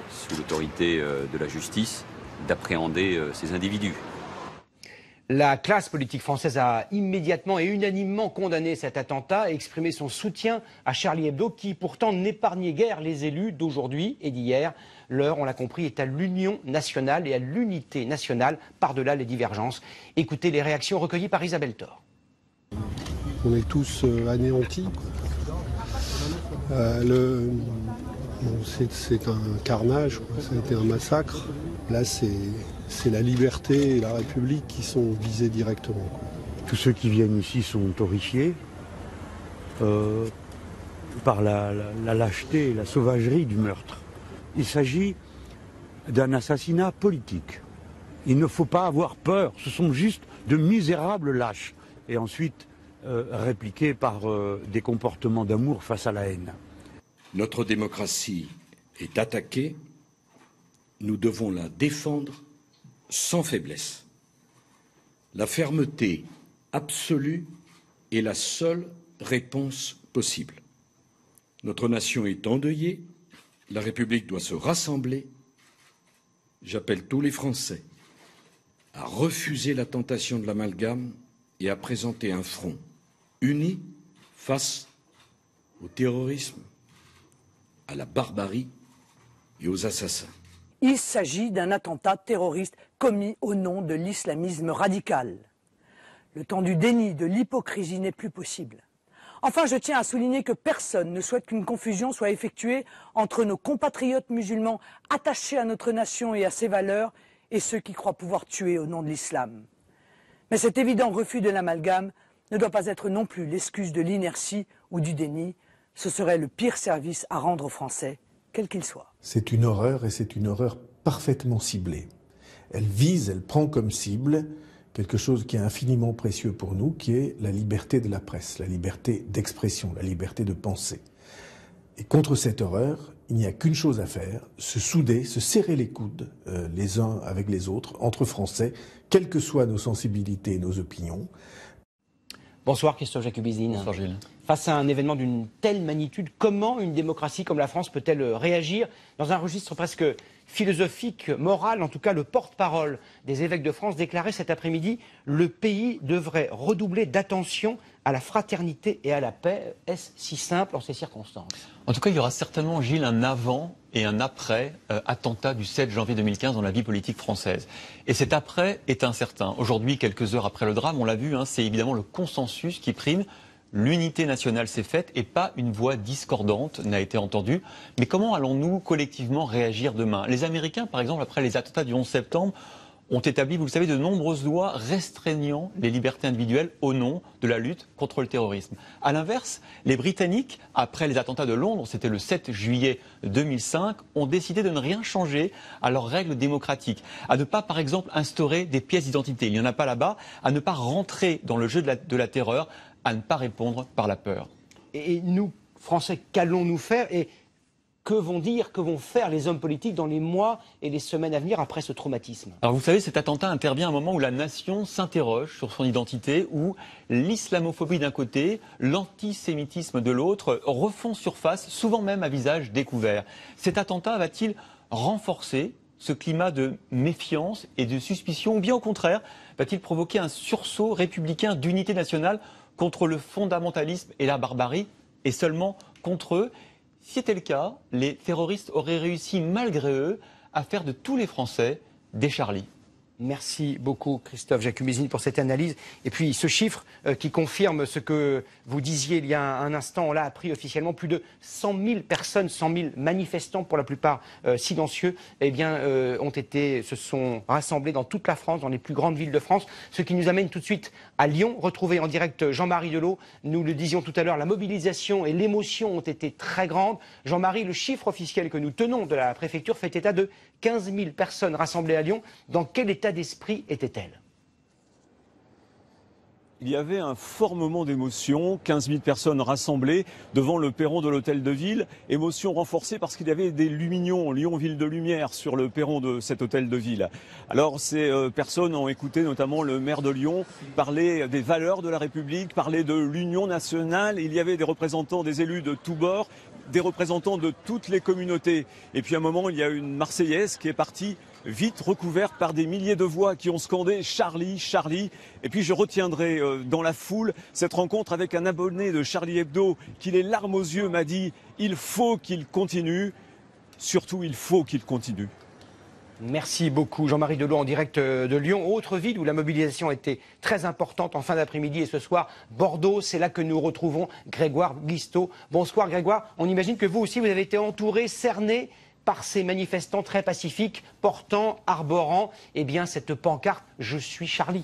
sous l'autorité de la justice, d'appréhender ces individus. La classe politique française a immédiatement et unanimement condamné cet attentat et exprimé son soutien à Charlie Hebdo qui pourtant n'épargnait guère les élus d'aujourd'hui et d'hier. L'heure, on l'a compris, est à l'union nationale et à l'unité nationale par-delà les divergences. Écoutez les réactions recueillies par Isabelle Thor. On est tous anéantis. C'est un carnage, ça a été un massacre. Là, c'est la liberté et la République qui sont visés directement. Tous ceux qui viennent ici sont horrifiés par la lâcheté et la sauvagerie du meurtre. Il s'agit d'un assassinat politique. Il ne faut pas avoir peur, ce sont juste de misérables lâches. Et ensuite, répliqués par des comportements d'amour face à la haine. Notre démocratie est attaquée, nous devons la défendre sans faiblesse. La fermeté absolue est la seule réponse possible. Notre nation est endeuillée, la République doit se rassembler. J'appelle tous les Français à refuser la tentation de l'amalgame et à présenter un front uni face au terrorisme, à la barbarie et aux assassins. Il s'agit d'un attentat terroriste commis au nom de l'islamisme radical. Le temps du déni, de l'hypocrisie n'est plus possible. Enfin, je tiens à souligner que personne ne souhaite qu'une confusion soit effectuée entre nos compatriotes musulmans attachés à notre nation et à ses valeurs et ceux qui croient pouvoir tuer au nom de l'islam. Mais cet évident refus de l'amalgame ne doit pas être non plus l'excuse de l'inertie ou du déni. Ce serait le pire service à rendre aux Français, quel qu'il soit. C'est une horreur et c'est une horreur parfaitement ciblée. Elle vise, elle prend comme cible quelque chose qui est infiniment précieux pour nous, qui est la liberté de la presse, la liberté d'expression, la liberté de penser. Et contre cette horreur, il n'y a qu'une chose à faire, se souder, se serrer les coudes les uns avec les autres, entre Français, quelles que soient nos sensibilités et nos opinions. Bonsoir Christophe Jacubizine. Bonsoir Gilles. Face à un événement d'une telle magnitude, comment une démocratie comme la France peut-elle réagir dans un registre presque philosophique, moral? En tout cas, le porte-parole des évêques de France déclarait cet après-midi « Le pays devrait redoubler d'attention à la fraternité et à la paix ». Est-ce si simple en ces circonstances? En tout cas, il y aura certainement, Gilles, un avant et un après attentat du 7 janvier 2015 dans la vie politique française. Et cet après est incertain. Aujourd'hui, quelques heures après le drame, on l'a vu, c'est évidemment le consensus qui prime. L'unité nationale s'est faite et pas une voix discordante n'a été entendue. Mais comment allons-nous collectivement réagir demain? Les Américains, par exemple, après les attentats du 11 septembre, ont établi, vous le savez, de nombreuses lois restreignant les libertés individuelles au nom de la lutte contre le terrorisme. A l'inverse, les Britanniques, après les attentats de Londres, c'était le 7 juillet 2005, ont décidé de ne rien changer à leurs règles démocratiques, à ne pas, par exemple, instaurer des pièces d'identité, il n'y en a pas là-bas, à ne pas rentrer dans le jeu de la terreur, à ne pas répondre par la peur. Et nous, Français, qu'allons-nous faire et que vont faire les hommes politiques dans les mois et les semaines à venir après ce traumatisme? Alors vous savez, cet attentat intervient à un moment où la nation s'interroge sur son identité, où l'islamophobie d'un côté, l'antisémitisme de l'autre refont surface, souvent même à visage découvert. Cet attentat va-t-il renforcer ce climat de méfiance et de suspicion, ou bien au contraire, va-t-il provoquer un sursaut républicain d'unité nationale contre le fondamentalisme et la barbarie, et seulement contre eux? Si c'était le cas, les terroristes auraient réussi, malgré eux, à faire de tous les Français des Charlie. Merci beaucoup Christophe Jacubizine pour cette analyse. Et puis ce chiffre qui confirme ce que vous disiez il y a un instant, on l'a appris officiellement, plus de 100 000 personnes, 100 000 manifestants pour la plupart silencieux, se sont rassemblés dans toute la France, dans les plus grandes villes de France. Ce qui nous amène tout de suite à Lyon, retrouver en direct Jean-Marie Delot. Nous le disions tout à l'heure, la mobilisation et l'émotion ont été très grandes. Jean-Marie, le chiffre officiel que nous tenons de la préfecture fait état de 15 000 personnes rassemblées à Lyon. Dans quel état d'esprit était-elle? Il y avait un fort moment d'émotion, 15 000 personnes rassemblées devant le perron de l'hôtel de ville. Émotion renforcée parce qu'il y avait des lumignons, Lyon Ville de Lumière, sur le perron de cet hôtel de ville. Alors ces personnes ont écouté notamment le maire de Lyon parler des valeurs de la République, parler de l'union nationale. Il y avait des représentants, des élus de tous bords, des représentants de toutes les communautés. Et puis à un moment, il y a une Marseillaise qui est partie vite recouverte par des milliers de voix qui ont scandé « Charlie, Charlie ». Et puis je retiendrai dans la foule cette rencontre avec un abonné de Charlie Hebdo qui, les larmes aux yeux, m'a dit « Il faut qu'il continue, surtout il faut qu'il continue ». Merci beaucoup Jean-Marie Delot en direct de Lyon. Autre ville où la mobilisation était très importante en fin d'après-midi et ce soir, Bordeaux, c'est là que nous retrouvons Grégoire Guisteau. Bonsoir Grégoire, on imagine que vous aussi vous avez été entouré, cerné par ces manifestants très pacifiques, portant, arborant, cette pancarte « Je suis Charlie ».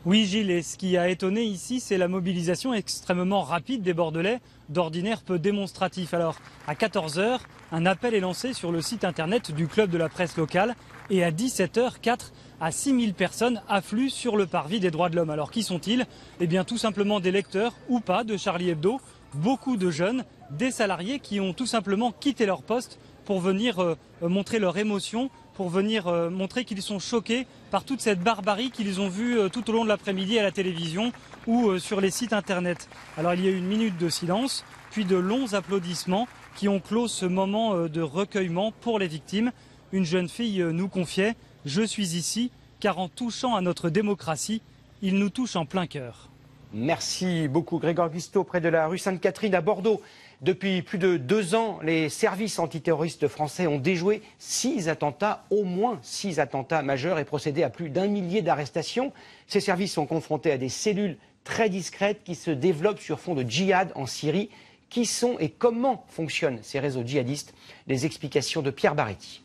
Oui Gilles, et ce qui a étonné ici, c'est la mobilisation extrêmement rapide des Bordelais, d'ordinaire peu démonstratif. Alors, à 14 h, un appel est lancé sur le site internet du club de la presse locale et à 17 h, 4 à 6 000 personnes affluent sur le parvis des droits de l'homme. Alors qui sont-ils? Eh bien tout simplement des lecteurs ou pas de Charlie Hebdo, beaucoup de jeunes, des salariés qui ont tout simplement quitté leur poste pour venir montrer leur émotion, pour venir montrer qu'ils sont choqués par toute cette barbarie qu'ils ont vue tout au long de l'après-midi à la télévision ou sur les sites internet. Alors il y a eu une minute de silence, puis de longs applaudissements qui ont clos ce moment de recueillement pour les victimes. Une jeune fille nous confiait « Je suis ici, car en touchant à notre démocratie, il nous touche en plein cœur ». Merci beaucoup Grégoire Guisteau, près de la rue Sainte-Catherine à Bordeaux. Depuis plus de 2 ans, les services antiterroristes français ont déjoué 6 attentats, au moins 6 attentats majeurs et procédé à plus d'1 millier d'arrestations. Ces services sont confrontés à des cellules très discrètes qui se développent sur fond de djihad en Syrie. Qui sont et comment fonctionnent ces réseaux djihadistes? Les explications de Pierre Baretti.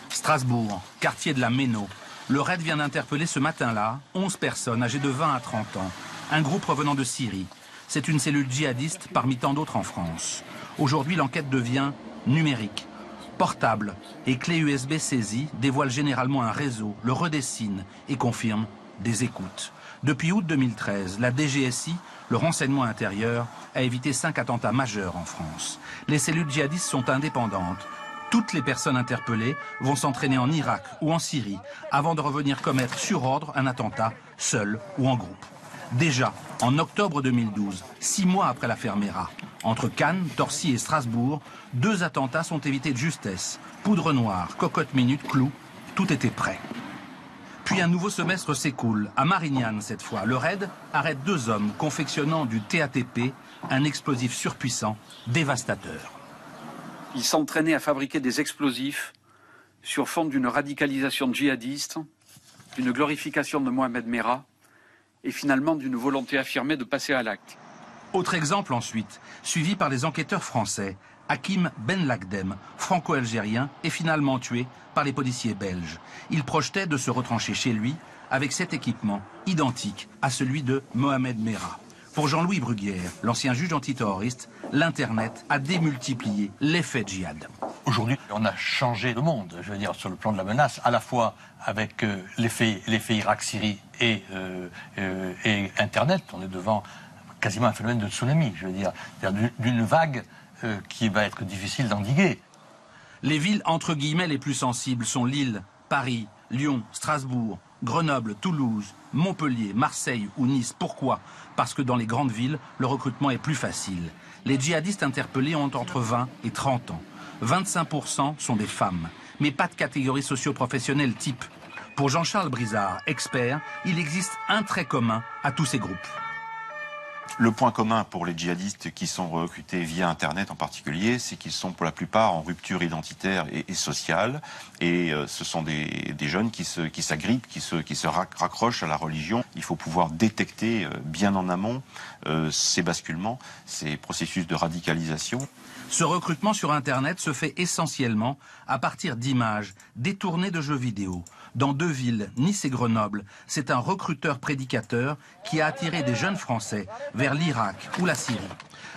Strasbourg, quartier de la Méno. Le raid vient d'interpeller ce matin-là 11 personnes âgées de 20 à 30 ans. Un groupe revenant de Syrie. C'est une cellule djihadiste parmi tant d'autres en France. Aujourd'hui, l'enquête devient numérique. Portable et clé USB saisie dévoilent généralement un réseau, le redessine et confirme des écoutes. Depuis août 2013, la DGSI, le renseignement intérieur, a évité 5 attentats majeurs en France. Les cellules djihadistes sont indépendantes. Toutes les personnes interpellées vont s'entraîner en Irak ou en Syrie avant de revenir commettre sur ordre un attentat, seul ou en groupe. Déjà, en octobre 2012, 6 mois après l'affaire Mera, entre Cannes, Torcy et Strasbourg, 2 attentats sont évités de justesse. Poudre noire, cocotte minute, clou, tout était prêt. Puis un nouveau semestre s'écoule, à Marignane cette fois. Le raid arrête 2 hommes confectionnant du TATP, un explosif surpuissant, dévastateur. Ils s'entraînaient à fabriquer des explosifs sur fond d'une radicalisation djihadiste, d'une glorification de Mohamed Merah et finalement d'une volonté affirmée de passer à l'acte. Autre exemple ensuite, suivi par les enquêteurs français, Hakim Ben Lagdem, franco-algérien, est finalement tué par les policiers belges. Il projetait de se retrancher chez lui avec cet équipement identique à celui de Mohamed Merah. Pour Jean-Louis Bruguière, l'ancien juge antiterroriste, l'Internet a démultiplié l'effet djihad. Aujourd'hui, on a changé le monde, je veux dire, sur le plan de la menace, à la fois avec l'effet Irak-Syrie et Internet. On est devant quasiment un phénomène de tsunami, je veux dire, d'une vague qui va être difficile d'endiguer. Les villes entre guillemets les plus sensibles sont Lille, Paris, Lyon, Strasbourg, Grenoble, Toulouse, Montpellier, Marseille ou Nice. Pourquoi? Parce que dans les grandes villes, le recrutement est plus facile. Les djihadistes interpellés ont entre 20 et 30 ans. 25% sont des femmes, mais pas de catégorie socio-professionnelle type. Pour Jean-Charles Brizard, expert, il existe un trait commun à tous ces groupes. Le point commun pour les djihadistes qui sont recrutés via Internet en particulier, c'est qu'ils sont pour la plupart en rupture identitaire et sociale. Et ce sont des jeunes qui s'agrippent, qui se raccrochent à la religion. Il faut pouvoir détecter bien en amont ces basculements, ces processus de radicalisation. Ce recrutement sur Internet se fait essentiellement à partir d'images détournées de jeux vidéo. Dans 2 villes, Nice et Grenoble, c'est un recruteur-prédicateur qui a attiré des jeunes Français vers l'Irak ou la Syrie.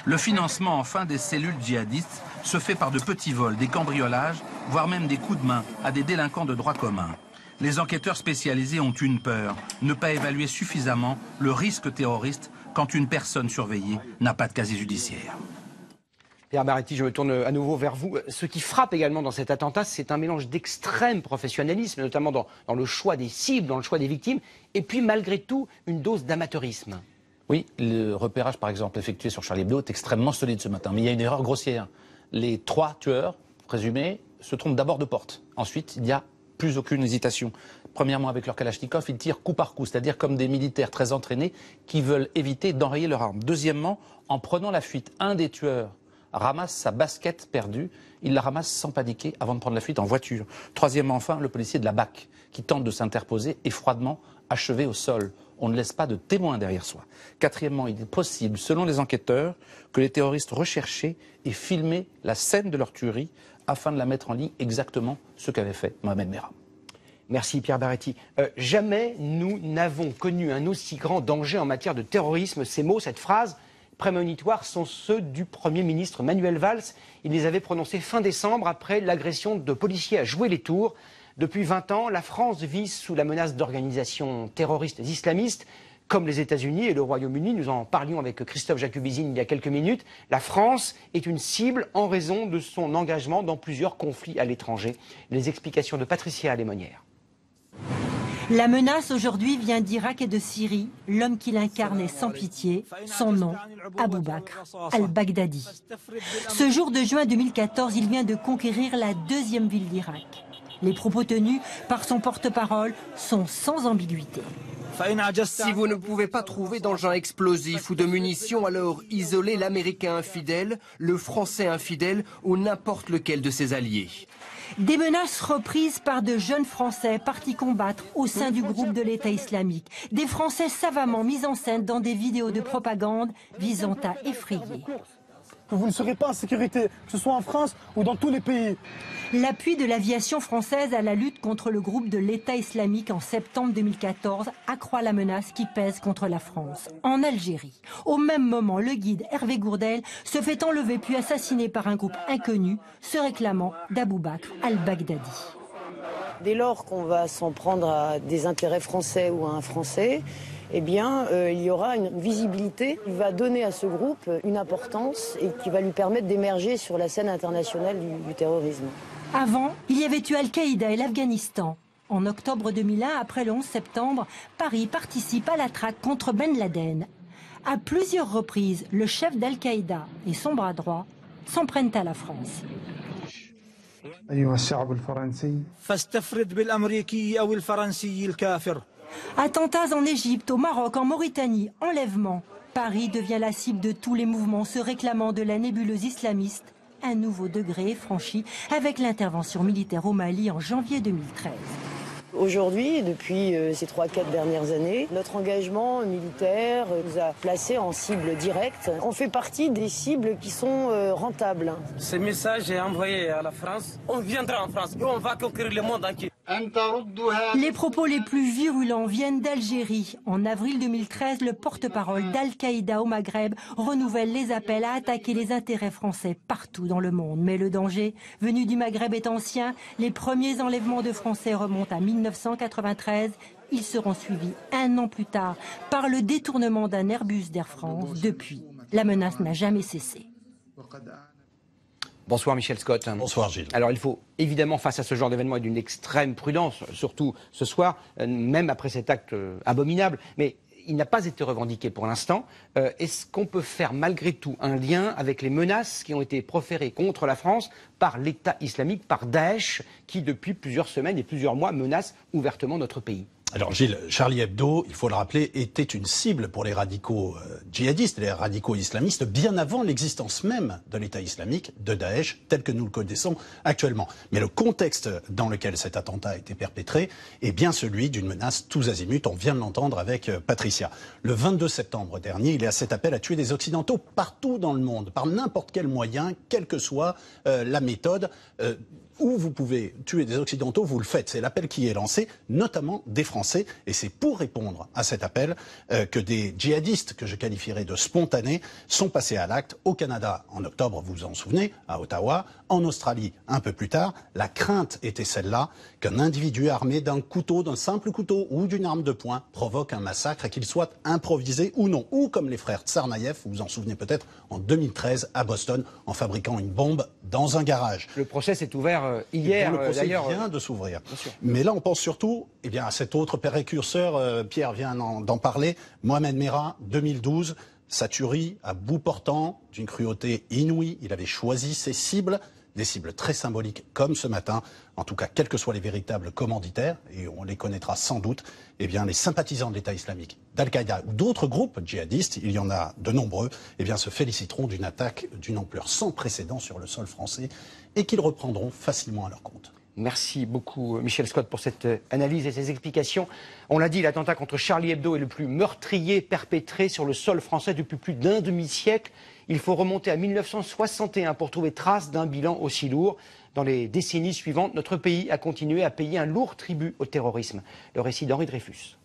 Le financement enfin des cellules djihadistes se fait par de petits vols, des cambriolages, voire même des coups de main à des délinquants de droit commun. Les enquêteurs spécialisés ont une peur, ne pas évaluer suffisamment le risque terroriste quand une personne surveillée n'a pas de casier judiciaire. Pierre Baretti, je me tourne à nouveau vers vous. Ce qui frappe également dans cet attentat, c'est un mélange d'extrême professionnalisme, notamment dans le choix des cibles, dans le choix des victimes, et puis malgré tout, une dose d'amateurisme. Oui, le repérage par exemple effectué sur Charlie Hebdo est extrêmement solide ce matin, mais il y a une erreur grossière. Les 3 tueurs présumés se trompent d'abord de porte. Ensuite, il n'y a plus aucune hésitation. Premièrement, avec leur Kalachnikov, ils tirent coup par coup, c'est-à-dire comme des militaires très entraînés qui veulent éviter d'enrayer leur arme. Deuxièmement, en prenant la fuite, un des tueurs ramasse sa basket perdue, il la ramasse sans paniquer avant de prendre la fuite en voiture. Troisièmement, enfin, le policier de la BAC qui tente de s'interposer est froidement achevé au sol. On ne laisse pas de témoins derrière soi. Quatrièmement, il est possible, selon les enquêteurs, que les terroristes recherchaient aient filmé la scène de leur tuerie afin de la mettre en ligne exactement ce qu'avait fait Mohamed Merah. Merci Pierre Baretti. Jamais nous n'avons connu un aussi grand danger en matière de terrorisme. Ces mots, cette phrase prémonitoires sont ceux du Premier ministre Manuel Valls. Il les avait prononcés fin décembre après l'agression de policiers à Joué-les-Tours. Depuis 20 ans, la France vit sous la menace d'organisations terroristes islamistes comme les États-Unis et le Royaume-Uni. Nous en parlions avec Christophe Jacubizine il y a quelques minutes. La France est une cible en raison de son engagement dans plusieurs conflits à l'étranger. Les explications de Patricia Alémonière. La menace aujourd'hui vient d'Irak et de Syrie. L'homme qui l'incarne est sans pitié. Son nom, Abou Bakr al-Baghdadi. Ce jour de juin 2014, il vient de conquérir la 2e ville d'Irak. Les propos tenus par son porte-parole sont sans ambiguïté. Si vous ne pouvez pas trouver d'engins explosifs ou de munitions, alors isolez l'Américain infidèle, le Français infidèle ou n'importe lequel de ses alliés. Des menaces reprises par de jeunes Français partis combattre au sein du groupe de l'État islamique. Des Français savamment mis en scène dans des vidéos de propagande visant à effrayer. Que vous ne serez pas en sécurité, que ce soit en France ou dans tous les pays. L'appui de l'aviation française à la lutte contre le groupe de l'État islamique en septembre 2014 accroît la menace qui pèse contre la France. En Algérie, au même moment, le guide Hervé Gourdel se fait enlever puis assassiner par un groupe inconnu, se réclamant d'Abou Bakr al-Baghdadi. Dès lors qu'on va s'en prendre à des intérêts français ou à un Français, eh bien, il y aura une visibilité qui va donner à ce groupe une importance et qui va lui permettre d'émerger sur la scène internationale du terrorisme. Avant, il y avait eu Al-Qaïda et l'Afghanistan. En octobre 2001, après le 11 septembre, Paris participe à la traque contre Ben Laden. À plusieurs reprises, le chef d'Al-Qaïda et son bras droit s'en prennent à la France. Attentats en Égypte, au Maroc, en Mauritanie, enlèvements. Paris devient la cible de tous les mouvements se réclamant de la nébuleuse islamiste. Un nouveau degré est franchi avec l'intervention militaire au Mali en janvier 2013. Aujourd'hui, depuis ces 3-4 dernières années, notre engagement militaire nous a placés en cible directe. On fait partie des cibles qui sont rentables. Ce message est envoyé à la France. On viendra en France et on va conquérir le monde entier. Les propos les plus virulents viennent d'Algérie. En avril 2013, le porte-parole d'Al-Qaïda au Maghreb renouvelle les appels à attaquer les intérêts français partout dans le monde. Mais le danger venu du Maghreb est ancien. Les premiers enlèvements de Français remontent à 1993. Ils seront suivis un an plus tard par le détournement d'un Airbus d'Air France. Depuis, la menace n'a jamais cessé. Bonsoir Michel Scott. Bonsoir Gilles. Alors il faut évidemment face à ce genre d'événement d'une extrême prudence, surtout ce soir, même après cet acte abominable, mais il n'a pas été revendiqué pour l'instant. Est-ce qu'on peut faire malgré tout un lien avec les menaces qui ont été proférées contre la France par l'État islamique, par Daesh, qui depuis plusieurs semaines et plusieurs mois menace ouvertement notre pays ? Alors Gilles, Charlie Hebdo, il faut le rappeler, était une cible pour les radicaux djihadistes, les radicaux islamistes, bien avant l'existence même de l'État islamique, de Daesh, tel que nous le connaissons actuellement. Mais le contexte dans lequel cet attentat a été perpétré est bien celui d'une menace tous azimuts, on vient de l'entendre avec Patricia. Le 22 septembre dernier, il est à cet appel à tuer des Occidentaux partout dans le monde, par n'importe quel moyen, quelle que soit la méthode. Où vous pouvez tuer des Occidentaux, vous le faites. C'est l'appel qui est lancé, notamment des Français. Et c'est pour répondre à cet appel que des djihadistes, que je qualifierais de spontanés, sont passés à l'acte au Canada en octobre, vous vous en souvenez, à Ottawa, en Australie un peu plus tard. La crainte était celle-là qu'un individu armé d'un couteau, d'un simple couteau ou d'une arme de poing provoque un massacre et qu'il soit improvisé ou non. Ou comme les frères Tsarnaev, vous vous en souvenez peut-être, en 2013 à Boston, en fabriquant une bombe dans un garage. Le procès s'est ouvert hier, le procès d'ailleurs. vient de s'ouvrir. Mais là, on pense surtout à cet autre précurseur, Pierre vient d'en parler, Mohamed Merah, 2012, sa tuerie à bout portant, d'une cruauté inouïe. Il avait choisi ses cibles, des cibles très symboliques comme ce matin. En tout cas, quels que soient les véritables commanditaires, et on les connaîtra sans doute, les sympathisants de l'État islamique, d'Al-Qaïda ou d'autres groupes djihadistes, il y en a de nombreux, se féliciteront d'une attaque d'une ampleur sans précédent sur le sol français et qu'ils reprendront facilement à leur compte. Merci beaucoup Michel Scott pour cette analyse et ces explications. On l'a dit, l'attentat contre Charlie Hebdo est le plus meurtrier perpétré sur le sol français depuis plus d'un demi-siècle. Il faut remonter à 1961 pour trouver trace d'un bilan aussi lourd. Dans les décennies suivantes, notre pays a continué à payer un lourd tribut au terrorisme. Le récit d'Henri Dreyfus.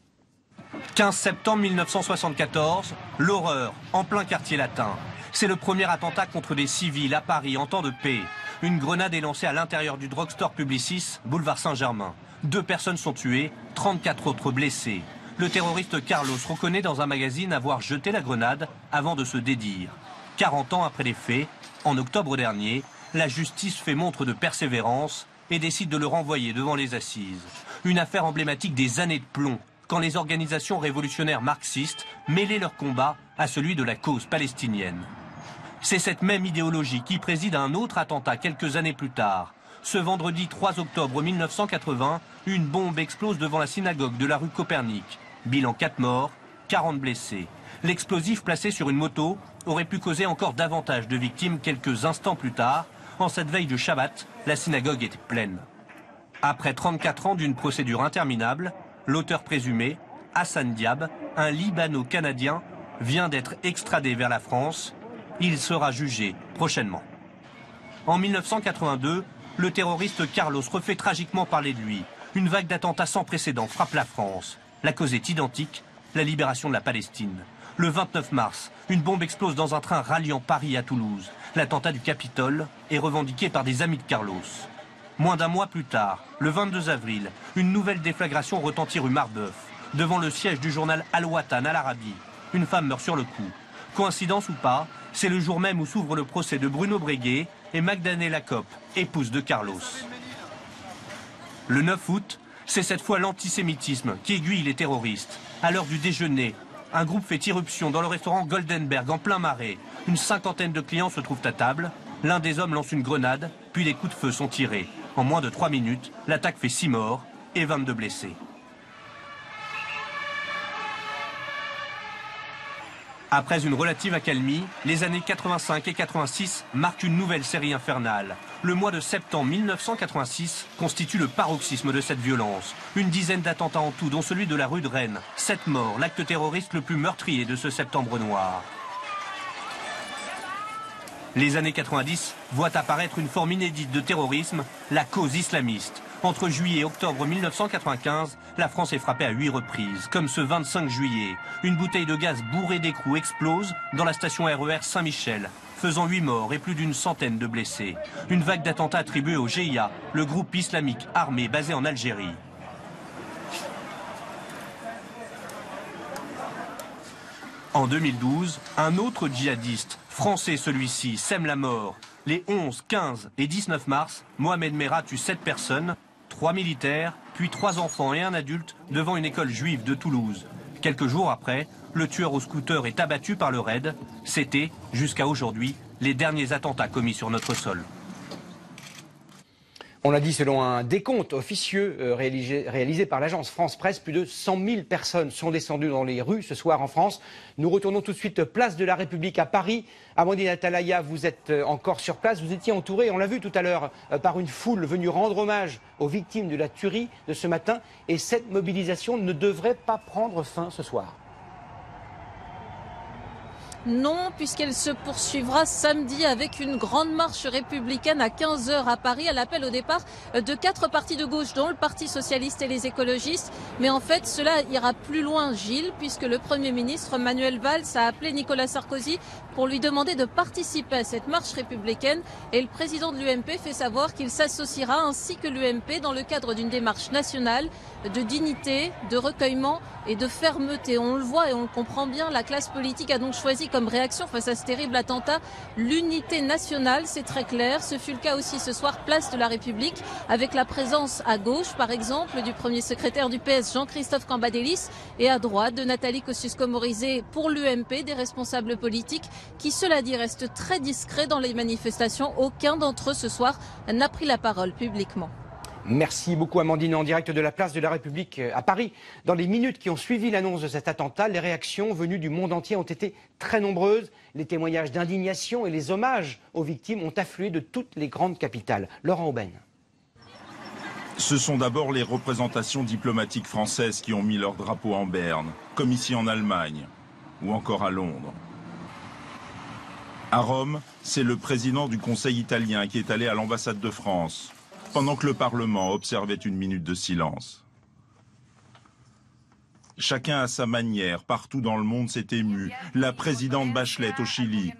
15 septembre 1974, l'horreur en plein quartier latin. C'est le premier attentat contre des civils à Paris en temps de paix. Une grenade est lancée à l'intérieur du drugstore Publicis, boulevard Saint-Germain. 2 personnes sont tuées, 34 autres blessées. Le terroriste Carlos reconnaît dans un magazine avoir jeté la grenade avant de se dédire. 40 ans après les faits, en octobre dernier, la justice fait montre de persévérance et décide de le renvoyer devant les assises. Une affaire emblématique des années de plomb, quand les organisations révolutionnaires marxistes mêlaient leur combat à celui de la cause palestinienne. C'est cette même idéologie qui préside à un autre attentat quelques années plus tard. Ce vendredi 3 octobre 1980, une bombe explose devant la synagogue de la rue Copernic. Bilan 4 morts, 40 blessés. L'explosif placé sur une moto aurait pu causer encore davantage de victimes quelques instants plus tard. En cette veille de Shabbat, la synagogue était pleine. Après 34 ans d'une procédure interminable, l'auteur présumé, Hassan Diab, un Libano-Canadien, vient d'être extradé vers la France. Il sera jugé prochainement. En 1982, le terroriste Carlos refait tragiquement parler de lui. Une vague d'attentats sans précédent frappe la France. La cause est identique, la libération de la Palestine. Le 29 mars, une bombe explose dans un train ralliant Paris à Toulouse. L'attentat du Capitole est revendiqué par des amis de Carlos. Moins d'un mois plus tard, le 22 avril, une nouvelle déflagration retentit rue Marbeuf. Devant le siège du journal Al-Watan à l'Arabie, une femme meurt sur le coup. Coïncidence ou pas, C'est le jour même où s'ouvre le procès de Bruno Breguet et Magdalena Lacoppe, épouse de Carlos. Le 9 août, c'est cette fois l'antisémitisme qui aiguille les terroristes. À l'heure du déjeuner, un groupe fait irruption dans le restaurant Goldenberg en plein Marais. Une cinquantaine de clients se trouvent à table. L'un des hommes lance une grenade, puis des coups de feu sont tirés. En moins de 3 minutes, l'attaque fait 6 morts et 22 blessés. Après une relative accalmie, les années 85 et 86 marquent une nouvelle série infernale. Le mois de septembre 1986 constitue le paroxysme de cette violence. Une dizaine d'attentats en tout, dont celui de la rue de Rennes. 7 morts, l'acte terroriste le plus meurtrier de ce septembre noir. Les années 90 voient apparaître une forme inédite de terrorisme, la cause islamiste. Entre juillet et octobre 1995, la France est frappée à 8 reprises. Comme ce 25 juillet, une bouteille de gaz bourrée d'écrous explose dans la station RER Saint-Michel, faisant 8 morts et plus d'une centaine de blessés. Une vague d'attentats attribués au GIA, le groupe islamique armé basé en Algérie. En 2012, un autre djihadiste, français celui-ci, sème la mort. Les 11, 15 et 19 mars, Mohamed Merah tue 7 personnes, 3 militaires, puis 3 enfants et un adulte devant une école juive de Toulouse. Quelques jours après, le tueur au scooter est abattu par le raid. C'était, jusqu'à aujourd'hui, les derniers attentats commis sur notre sol. On l'a dit, selon un décompte officieux réalisé par l'agence France Presse, plus de 100 000 personnes sont descendues dans les rues ce soir en France. Nous retournons tout de suite place de la République à Paris. Amandine Atalaya, vous êtes encore sur place. Vous étiez entourée, on l'a vu tout à l'heure, par une foule venue rendre hommage aux victimes de la tuerie de ce matin. Et cette mobilisation ne devrait pas prendre fin ce soir. Non, puisqu'elle se poursuivra samedi avec une grande marche républicaine à 15h à Paris, à l'appel au départ de 4 partis de gauche, dont le Parti socialiste et les écologistes. Mais en fait, cela ira plus loin, Gilles, puisque le Premier ministre Manuel Valls a appelé Nicolas Sarkozy pour lui demander de participer à cette marche républicaine. Et le président de l'UMP fait savoir qu'il s'associera, ainsi que l'UMP, dans le cadre d'une démarche nationale de dignité, de recueillement et de fermeté. On le voit et on le comprend bien, la classe politique a donc choisi comme réaction face à ce terrible attentat l'unité nationale, c'est très clair. Ce fut le cas aussi ce soir, place de la République, avec la présence à gauche, par exemple, du premier secrétaire du PS, Jean-Christophe Cambadélis, et à droite de Nathalie Kosciusko-Morizet pour l'UMP, des responsables politiques qui, cela dit, restent très discrets dans les manifestations. Aucun d'entre eux ce soir n'a pris la parole publiquement. Merci beaucoup Amandine, en direct de la place de la République à Paris. Dans les minutes qui ont suivi l'annonce de cet attentat, les réactions venues du monde entier ont été très nombreuses. Les témoignages d'indignation et les hommages aux victimes ont afflué de toutes les grandes capitales. Laurent Aubaine. Ce sont d'abord les représentations diplomatiques françaises qui ont mis leur drapeau en berne, comme ici en Allemagne ou encore à Londres. À Rome, c'est le président du Conseil italien qui est allé à l'ambassade de France, pendant que le Parlement observait une minute de silence. Chacun à sa manière, partout dans le monde s'est ému. La présidente Bachelet au Chili,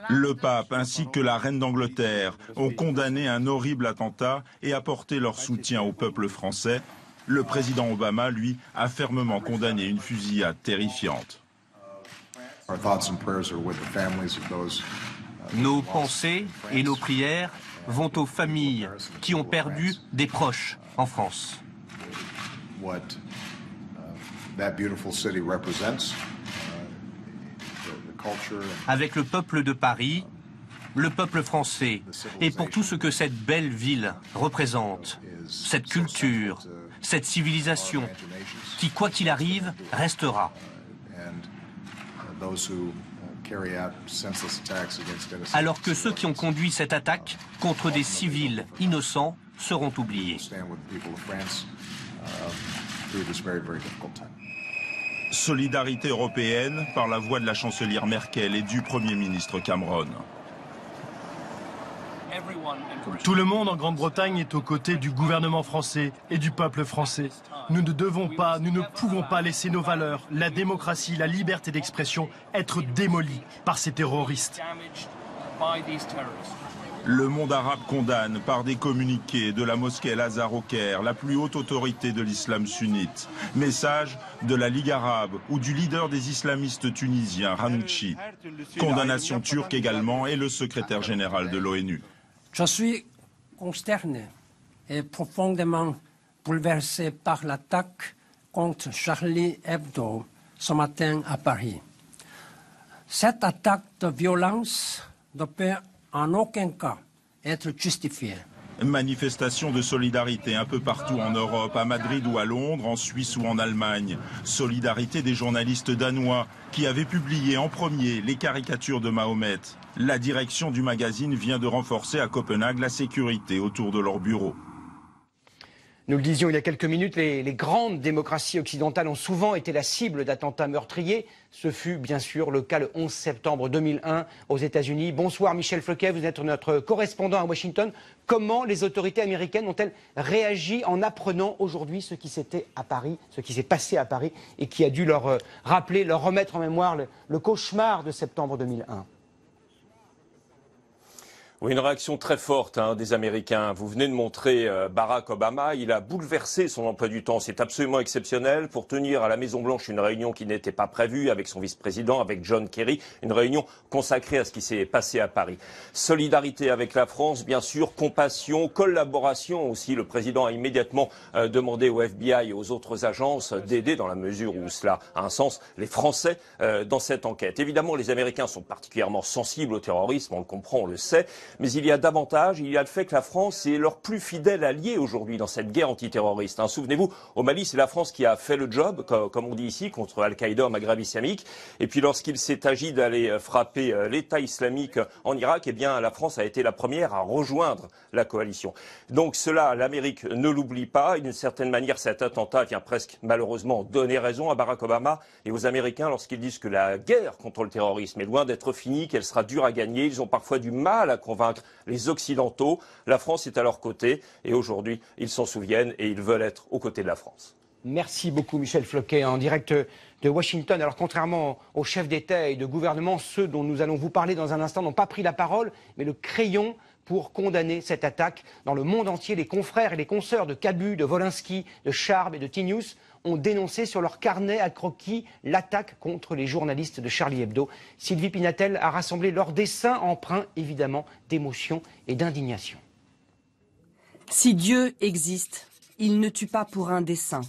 le pape ainsi que la reine d'Angleterre ont condamné un horrible attentat et apporté leur soutien au peuple français. Le président Obama, lui, a fermement condamné une fusillade terrifiante. Nos pensées et nos prières vont aux familles qui ont perdu des proches en France. Avec le peuple de Paris, le peuple français, et pour tout ce que cette belle ville représente, cette culture, cette civilisation, qui, quoi qu'il arrive, restera. Alors que ceux qui ont conduit cette attaque contre des civils innocents seront oubliés. Solidarité européenne par la voix de la chancelière Merkel et du Premier ministre Cameron. Tout le monde en Grande-Bretagne est aux côtés du gouvernement français et du peuple français. Nous ne devons pas, nous ne pouvons pas laisser nos valeurs, la démocratie, la liberté d'expression être démolies par ces terroristes. Le monde arabe condamne par des communiqués de la mosquée El-Azhar au Caire, la plus haute autorité de l'islam sunnite. Message de la Ligue arabe ou du leader des islamistes tunisiens, Hanouchi. Condamnation turque également et le secrétaire général de l'ONU. Je suis consterné et profondément bouleversé par l'attaque contre Charlie Hebdo ce matin à Paris. Cette attaque de violence ne peut en aucun cas être justifiée. Manifestation de solidarité un peu partout en Europe, à Madrid ou à Londres, en Suisse ou en Allemagne. Solidarité des journalistes danois qui avaient publié en premier les caricatures de Mahomet. La direction du magazine vient de renforcer à Copenhague la sécurité autour de leur bureau. Nous le disions il y a quelques minutes, les grandes démocraties occidentales ont souvent été la cible d'attentats meurtriers. Ce fut bien sûr le cas le 11 septembre 2001 aux États-Unis. Bonsoir Michel Floquet, vous êtes notre correspondant à Washington. Comment les autorités américaines ont-elles réagi en apprenant aujourd'hui ce qui s'était à Paris, ce qui s'est passé à Paris et qui a dû leur rappeler, leur remettre en mémoire le cauchemar de septembre 2001 ? Oui, une réaction très forte des Américains. Vous venez de montrer Barack Obama, il a bouleversé son emploi du temps. C'est absolument exceptionnel pour tenir à la Maison-Blanche une réunion qui n'était pas prévue avec son vice-président, avec John Kerry, une réunion consacrée à ce qui s'est passé à Paris. Solidarité avec la France, bien sûr, compassion, collaboration aussi. Le président a immédiatement demandé au FBI et aux autres agences d'aider dans la mesure où cela a un sens, les Français dans cette enquête. Évidemment, les Américains sont particulièrement sensibles au terrorisme, on le comprend, on le sait. Mais il y a davantage, il y a le fait que la France est leur plus fidèle allié aujourd'hui dans cette guerre antiterroriste. Souvenez-vous, au Mali, c'est la France qui a fait le job, comme on dit ici, contre Al-Qaïda au Maghreb islamique. Et puis lorsqu'il s'est agi d'aller frapper l'État islamique en Irak, eh bien la France a été la première à rejoindre la coalition. Donc cela, l'Amérique ne l'oublie pas. D'une certaine manière, cet attentat vient presque malheureusement donner raison à Barack Obama et aux Américains lorsqu'ils disent que la guerre contre le terrorisme est loin d'être finie, qu'elle sera dure à gagner. Ils ont parfois du mal à convaincre les Occidentaux. La France est à leur côté et aujourd'hui, ils s'en souviennent et ils veulent être aux côtés de la France. Merci beaucoup Michel Floquet, en direct de Washington. Alors contrairement aux chefs d'État et de gouvernement, ceux dont nous allons vous parler dans un instant n'ont pas pris la parole, mais le crayon pour condamner cette attaque. Dans le monde entier, les confrères et les consoeurs de Kabu, de Wolinski, de Charb et de T-News ont dénoncé sur leur carnet à croquis l'attaque contre les journalistes de Charlie Hebdo. Sylvie Pinatel a rassemblé leurs dessins empreints évidemment d'émotion et d'indignation. Si Dieu existe, il ne tue pas pour un dessein.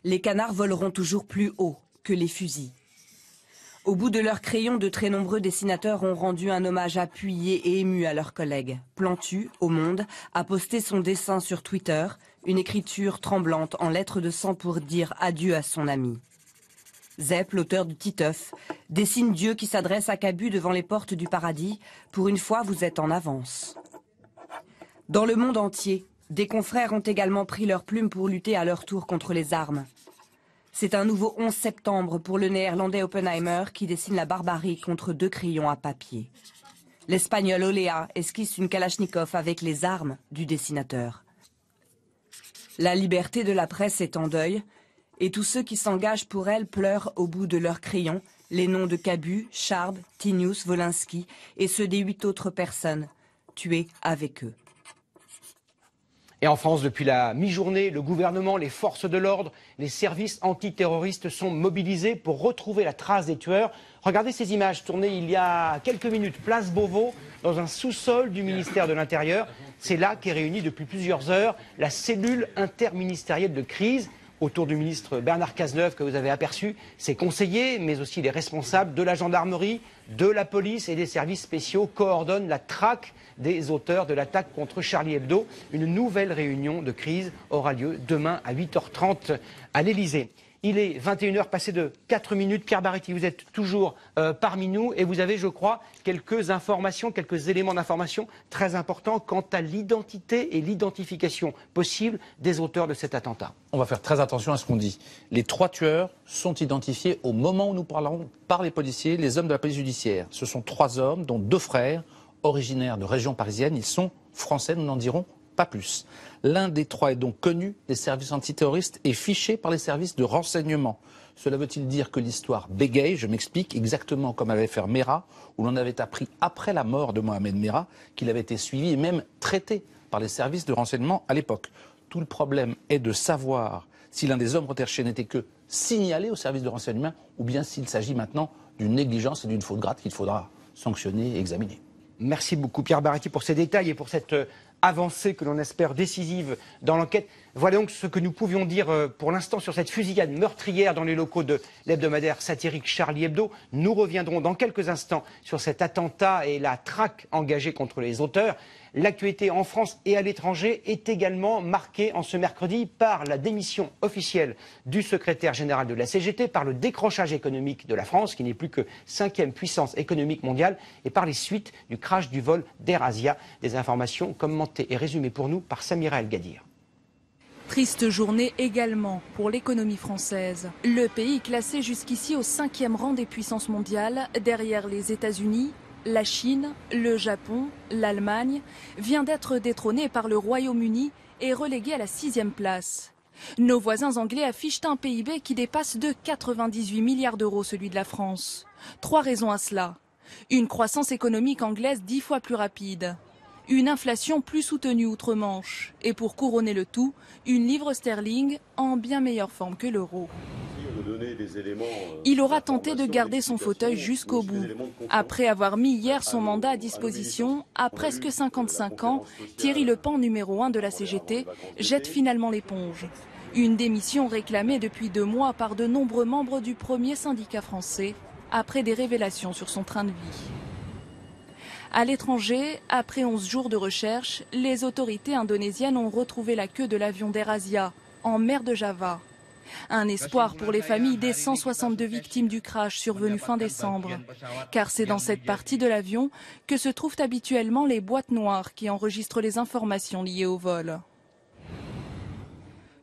Les canards voleront toujours plus haut que les fusils. Au bout de leur crayon, de très nombreux dessinateurs ont rendu un hommage appuyé et ému à leurs collègues. Plantu, au Monde, a posté son dessin sur Twitter, une écriture tremblante en lettres de sang pour dire adieu à son ami. Zepp, l'auteur du Titeuf, dessine Dieu qui s'adresse à Kabu devant les portes du paradis. Pour une fois, vous êtes en avance. Dans le monde entier, des confrères ont également pris leur plume pour lutter à leur tour contre les armes. C'est un nouveau 11 septembre pour le néerlandais Oppenheimer qui dessine la barbarie contre 2 crayons à papier. L'espagnol Olea esquisse une Kalachnikov avec les armes du dessinateur. La liberté de la presse est en deuil et tous ceux qui s'engagent pour elle pleurent au bout de leur crayon les noms de Kabu, Charb, T-News, Wolinski et ceux des 8 autres personnes tuées avec eux. Et en France, depuis la mi-journée, le gouvernement, les forces de l'ordre, les services antiterroristes sont mobilisés pour retrouver la trace des tueurs. Regardez ces images tournées il y a quelques minutes, place Beauvau, dans un sous-sol du ministère de l'Intérieur. C'est là qu'est réunie depuis plusieurs heures la cellule interministérielle de crise autour du ministre Bernard Cazeneuve que vous avez aperçu, ses conseillers, mais aussi les responsables de la gendarmerie, de la police et des services spéciaux coordonnent la traque des auteurs de l'attaque contre Charlie Hebdo. Une nouvelle réunion de crise aura lieu demain à 8h30 à l'Élysée. Il est 21h passé de 4 minutes. Pierre Baretti, vous êtes toujours parmi nous et vous avez, je crois, quelques informations, quelques éléments d'information très importants quant à l'identité et l'identification possible des auteurs de cet attentat. On va faire très attention à ce qu'on dit. Les 3 tueurs sont identifiés au moment où nous parlons par les policiers, les hommes de la police judiciaire. Ce sont 3 hommes, dont 2 frères, originaires de région parisienne. Ils sont français, nous n'en dirons pas plus. L'un des trois est donc connu des services antiterroristes et fiché par les services de renseignement. Cela veut-il dire que l'histoire bégaye? Je m'explique, exactement comme avait fait Merah, où l'on avait appris après la mort de Mohamed Merah qu'il avait été suivi et même traité par les services de renseignement à l'époque. Tout le problème est de savoir si l'un des hommes recherchés n'était que signalé aux services de renseignement ou bien s'il s'agit maintenant d'une négligence et d'une faute grave qu'il faudra sanctionner et examiner. Merci beaucoup Pierre Barati pour ces détails et pour cette avancée que l'on espère décisive dans l'enquête. Voilà donc ce que nous pouvions dire pour l'instant sur cette fusillade meurtrière dans les locaux de l'hebdomadaire satirique Charlie Hebdo. Nous reviendrons dans quelques instants sur cet attentat et la traque engagée contre les auteurs. L'actualité en France et à l'étranger est également marquée en ce mercredi par la démission officielle du secrétaire général de la CGT, par le décrochage économique de la France, qui n'est plus que 5e puissance économique mondiale, et par les suites du crash du vol d'Air Asia. Des informations commentées et résumées pour nous par Samira El Gadir. Triste journée également pour l'économie française. Le pays classé jusqu'ici au 5e rang des puissances mondiales, derrière les États-Unis, la Chine, le Japon, l'Allemagne, vient d'être détrôné par le Royaume-Uni et relégué à la 6e place. Nos voisins anglais affichent un PIB qui dépasse de 98 milliards d'euros celui de la France. 3 raisons à cela. Une croissance économique anglaise 10 fois plus rapide. Une inflation plus soutenue outre-Manche. Et pour couronner le tout, une livre sterling en bien meilleure forme que l'euro. Il aura tenté de garder son fauteuil jusqu'au bout. Après avoir mis hier son mandat à disposition, à presque 55 ans, Thierry Lepan, numéro 1 de la CGT, jette finalement l'éponge. Une démission réclamée depuis 2 mois par de nombreux membres du premier syndicat français, après des révélations sur son train de vie. À l'étranger, après 11 jours de recherche, les autorités indonésiennes ont retrouvé la queue de l'avion d'Air Asia, en mer de Java. Un espoir pour les familles des 162 victimes du crash survenu fin décembre. Car c'est dans cette partie de l'avion que se trouvent habituellement les boîtes noires qui enregistrent les informations liées au vol.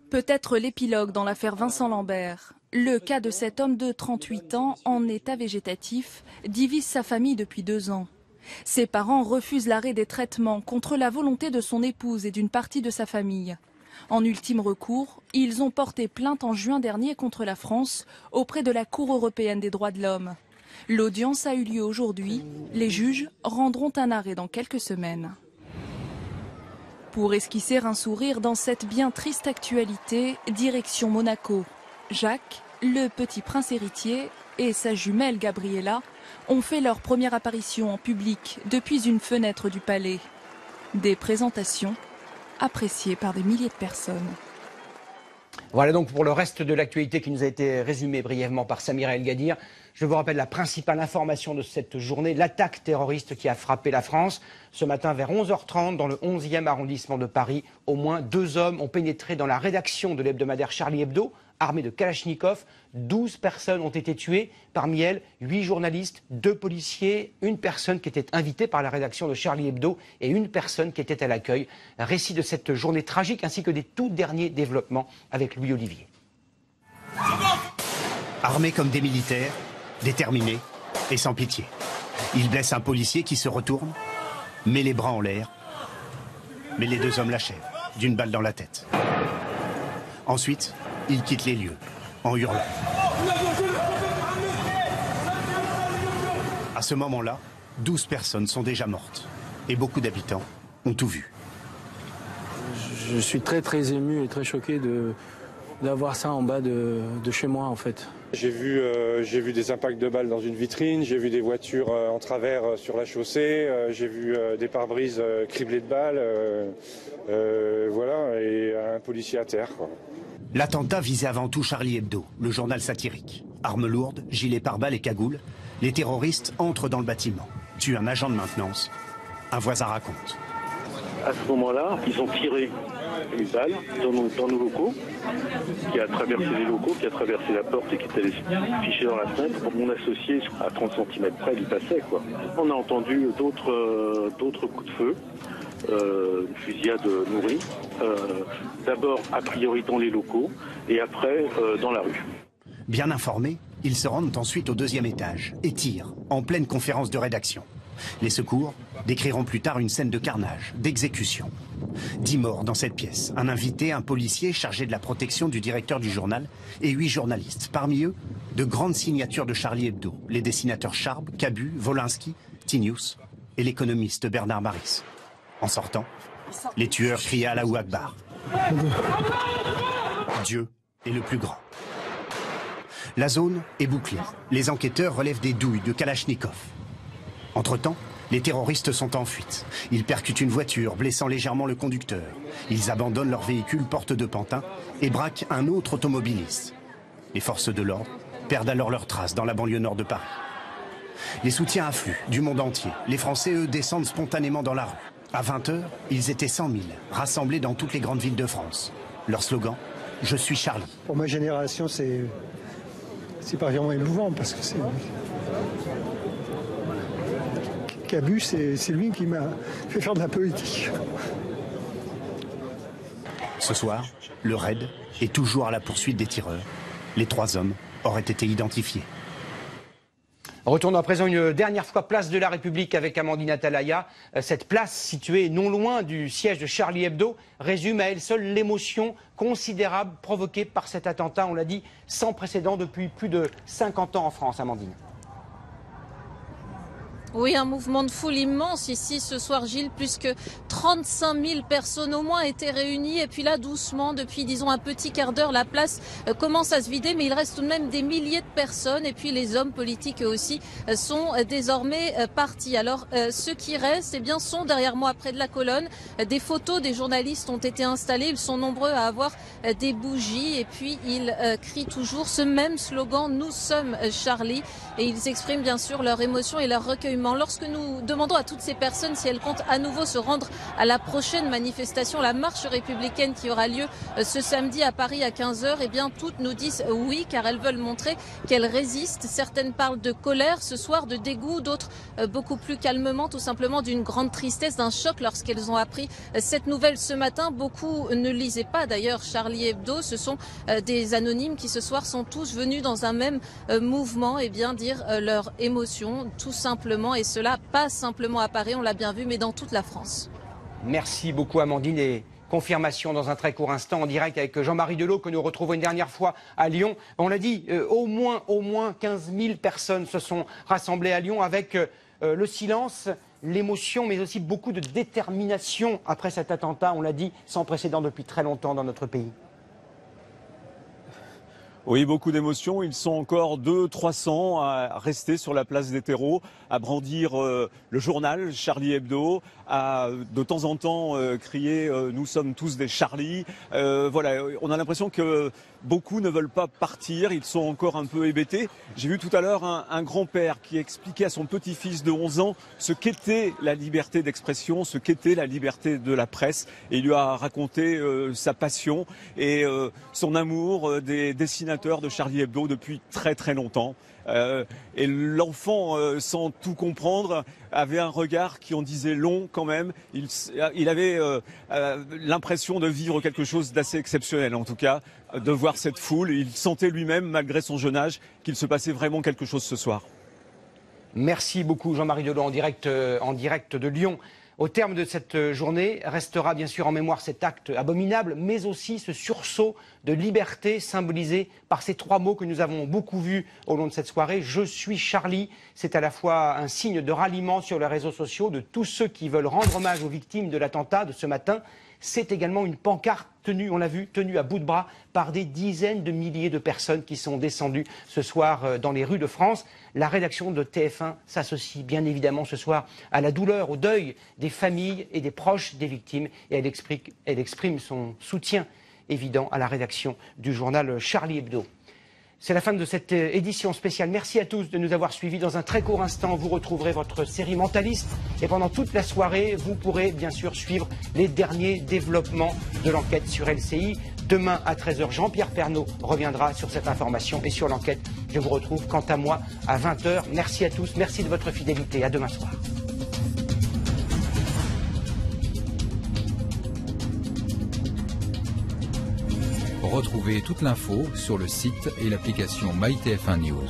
Peut-être l'épilogue dans l'affaire Vincent Lambert. Le cas de cet homme de 38 ans en état végétatif divise sa famille depuis 2 ans. Ses parents refusent l'arrêt des traitements contre la volonté de son épouse et d'une partie de sa famille. En ultime recours, ils ont porté plainte en juin dernier contre la France auprès de la Cour européenne des droits de l'homme. L'audience a eu lieu aujourd'hui. Les juges rendront un arrêt dans quelques semaines. Pour esquisser un sourire dans cette bien triste actualité, direction Monaco. Jacques, le petit prince héritier, et sa jumelle Gabriella ont fait leur première apparition en public depuis une fenêtre du palais. Des présentations appréciées par des milliers de personnes. Voilà donc pour le reste de l'actualité qui nous a été résumée brièvement par Samira El Gadir. Je vous rappelle la principale information de cette journée, l'attaque terroriste qui a frappé la France. Ce matin vers 11h30 dans le 11e arrondissement de Paris, au moins 2 hommes ont pénétré dans la rédaction de l'hebdomadaire Charlie Hebdo, armés de Kalachnikov. 12 personnes ont été tuées, parmi elles 8 journalistes, 2 policiers, une personne qui était invitée par la rédaction de Charlie Hebdo et une personne qui était à l'accueil. Un récit de cette journée tragique ainsi que des tout derniers développements avec Louis Olivier. Armés comme des militaires, déterminés et sans pitié. Ils blessent un policier qui se retourne, met les bras en l'air, mais les 2 hommes l'achèvent, d'une balle dans la tête. Ensuite, ils quittent les lieux, en hurlant. À ce moment-là, 12 personnes sont déjà mortes, et beaucoup d'habitants ont tout vu. Je suis très ému et très choqué d'avoir ça en bas de chez moi en fait. J'ai vu des impacts de balles dans une vitrine, j'ai vu des voitures en travers sur la chaussée, j'ai vu des pare-brises criblés de balles, voilà, et un policier à terre, quoi. L'attentat visait avant tout Charlie Hebdo, le journal satirique. Armes lourdes, gilets pare-balles et cagoules, les terroristes entrent dans le bâtiment, tuent un agent de maintenance. Un voisin raconte. À ce moment-là, ils ont tiré une balle dans nos locaux, qui a traversé les locaux, qui a traversé la porte et qui est allé se ficher dans la fenêtre. Mon associé, à 30 cm près, il passait, quoi. On a entendu d'autres coups de feu. Une fusillade nourrie, d'abord a priori dans les locaux et après dans la rue. Bien informés, ils se rendent ensuite au 2e étage et tirent en pleine conférence de rédaction. Les secours décriront plus tard une scène de carnage, d'exécution. 10 morts dans cette pièce, un invité, un policier chargé de la protection du directeur du journal et 8 journalistes. Parmi eux, de grandes signatures de Charlie Hebdo, les dessinateurs Charb, Cabu, Wolinski, Tinius et l'économiste Bernard Maris. En sortant, les tueurs criaient Allahu Akbar. Dieu est le plus grand. La zone est bouclée. Les enquêteurs relèvent des douilles de Kalachnikov. Entre-temps, les terroristes sont en fuite. Ils percutent une voiture, blessant légèrement le conducteur. Ils abandonnent leur véhicule porte de Pantin et braquent un autre automobiliste. Les forces de l'ordre perdent alors leurs traces dans la banlieue nord de Paris. Les soutiens affluent du monde entier. Les Français, eux, descendent spontanément dans la rue. À 20h, ils étaient 100 000, rassemblés dans toutes les grandes villes de France. Leur slogan, « Je suis Charlie ». Pour ma génération, c'est particulièrement émouvant parce que c'est... Cabu, c'est lui qui m'a fait faire de la politique. Ce soir, le raid est toujours à la poursuite des tireurs. Les 3 hommes auraient été identifiés. Retournons à présent une dernière fois place de la République avec Amandine Atalaya. Cette place, située non loin du siège de Charlie Hebdo, résume à elle seule l'émotion considérable provoquée par cet attentat, on l'a dit, sans précédent depuis plus de 50 ans en France. Amandine. Oui, un mouvement de foule immense ici ce soir, Gilles. Plus que 35 000 personnes au moins étaient réunies. Et puis là, doucement, depuis, disons, un petit quart d'heure, la place commence à se vider. Mais il reste tout de même des milliers de personnes. Et puis les hommes politiques eux aussi sont désormais partis. Alors, ceux qui restent, eh bien, sont derrière moi près de la colonne. Des photos des journalistes ont été installées. Ils sont nombreux à avoir des bougies. Et puis, ils crient toujours ce même slogan, « Nous sommes Charlie ». Et ils expriment bien sûr leur émotion et leur recueillement. Lorsque nous demandons à toutes ces personnes si elles comptent à nouveau se rendre à la prochaine manifestation, la marche républicaine qui aura lieu ce samedi à Paris à 15h, eh bien toutes nous disent oui, car elles veulent montrer qu'elles résistent. Certaines parlent de colère ce soir, de dégoût, d'autres beaucoup plus calmement, tout simplement d'une grande tristesse, d'un choc lorsqu'elles ont appris cette nouvelle ce matin. Beaucoup ne lisaient pas d'ailleurs Charlie Hebdo. Ce sont des anonymes qui ce soir sont tous venus dans un même mouvement, et bien dire leur émotion tout simplement. Et cela pas simplement à Paris, on l'a bien vu, mais dans toute la France. Merci beaucoup Amandine et confirmation dans un très court instant en direct avec Jean-Marie Delot que nous retrouvons une dernière fois à Lyon. On l'a dit, au moins 15 000 personnes se sont rassemblées à Lyon avec le silence, l'émotion, mais aussi beaucoup de détermination après cet attentat, on l'a dit, sans précédent depuis très longtemps dans notre pays. Oui, beaucoup d'émotions. Ils sont encore 200-300 à rester sur la place des terreaux, à brandir le journal Charlie Hebdo, à de temps en temps crier nous sommes tous des Charlie. Voilà, on a l'impression que beaucoup ne veulent pas partir. Ils sont encore un peu hébétés. J'ai vu tout à l'heure un grand-père qui expliquait à son petit-fils de 11 ans ce qu'était la liberté d'expression, ce qu'était la liberté de la presse. Et il lui a raconté sa passion et son amour des dessinateurs de Charlie Hebdo depuis très très longtemps. Et l'enfant, sans tout comprendre, avait un regard qui en disait long quand même. Il avait l'impression de vivre quelque chose d'assez exceptionnel, en tout cas, de voir cette foule. Il sentait lui-même, malgré son jeune âge, qu'il se passait vraiment quelque chose ce soir. Merci beaucoup Jean-Marie Delot en direct de Lyon. Au terme de cette journée, restera bien sûr en mémoire cet acte abominable, mais aussi ce sursaut de liberté symbolisé par ces 3 mots que nous avons beaucoup vus au long de cette soirée. Je suis Charlie. C'est à la fois un signe de ralliement sur les réseaux sociaux de tous ceux qui veulent rendre hommage aux victimes de l'attentat de ce matin. C'est également une pancarte tenue, on l'a vu, tenue à bout de bras par des dizaines de milliers de personnes qui sont descendues ce soir dans les rues de France. La rédaction de TF1 s'associe bien évidemment ce soir à la douleur, au deuil des familles et des proches des victimes. Et elle exprime son soutien évident à la rédaction du journal Charlie Hebdo. C'est la fin de cette édition spéciale. Merci à tous de nous avoir suivis. Dans un très court instant, vous retrouverez votre série Mentaliste. Et pendant toute la soirée, vous pourrez bien sûr suivre les derniers développements de l'enquête sur LCI. Demain à 13h, Jean-Pierre Pernaut reviendra sur cette information et sur l'enquête. Je vous retrouve quant à moi à 20h. Merci à tous. Merci de votre fidélité. À demain soir. Retrouvez toute l'info sur le site et l'application MyTF1 News.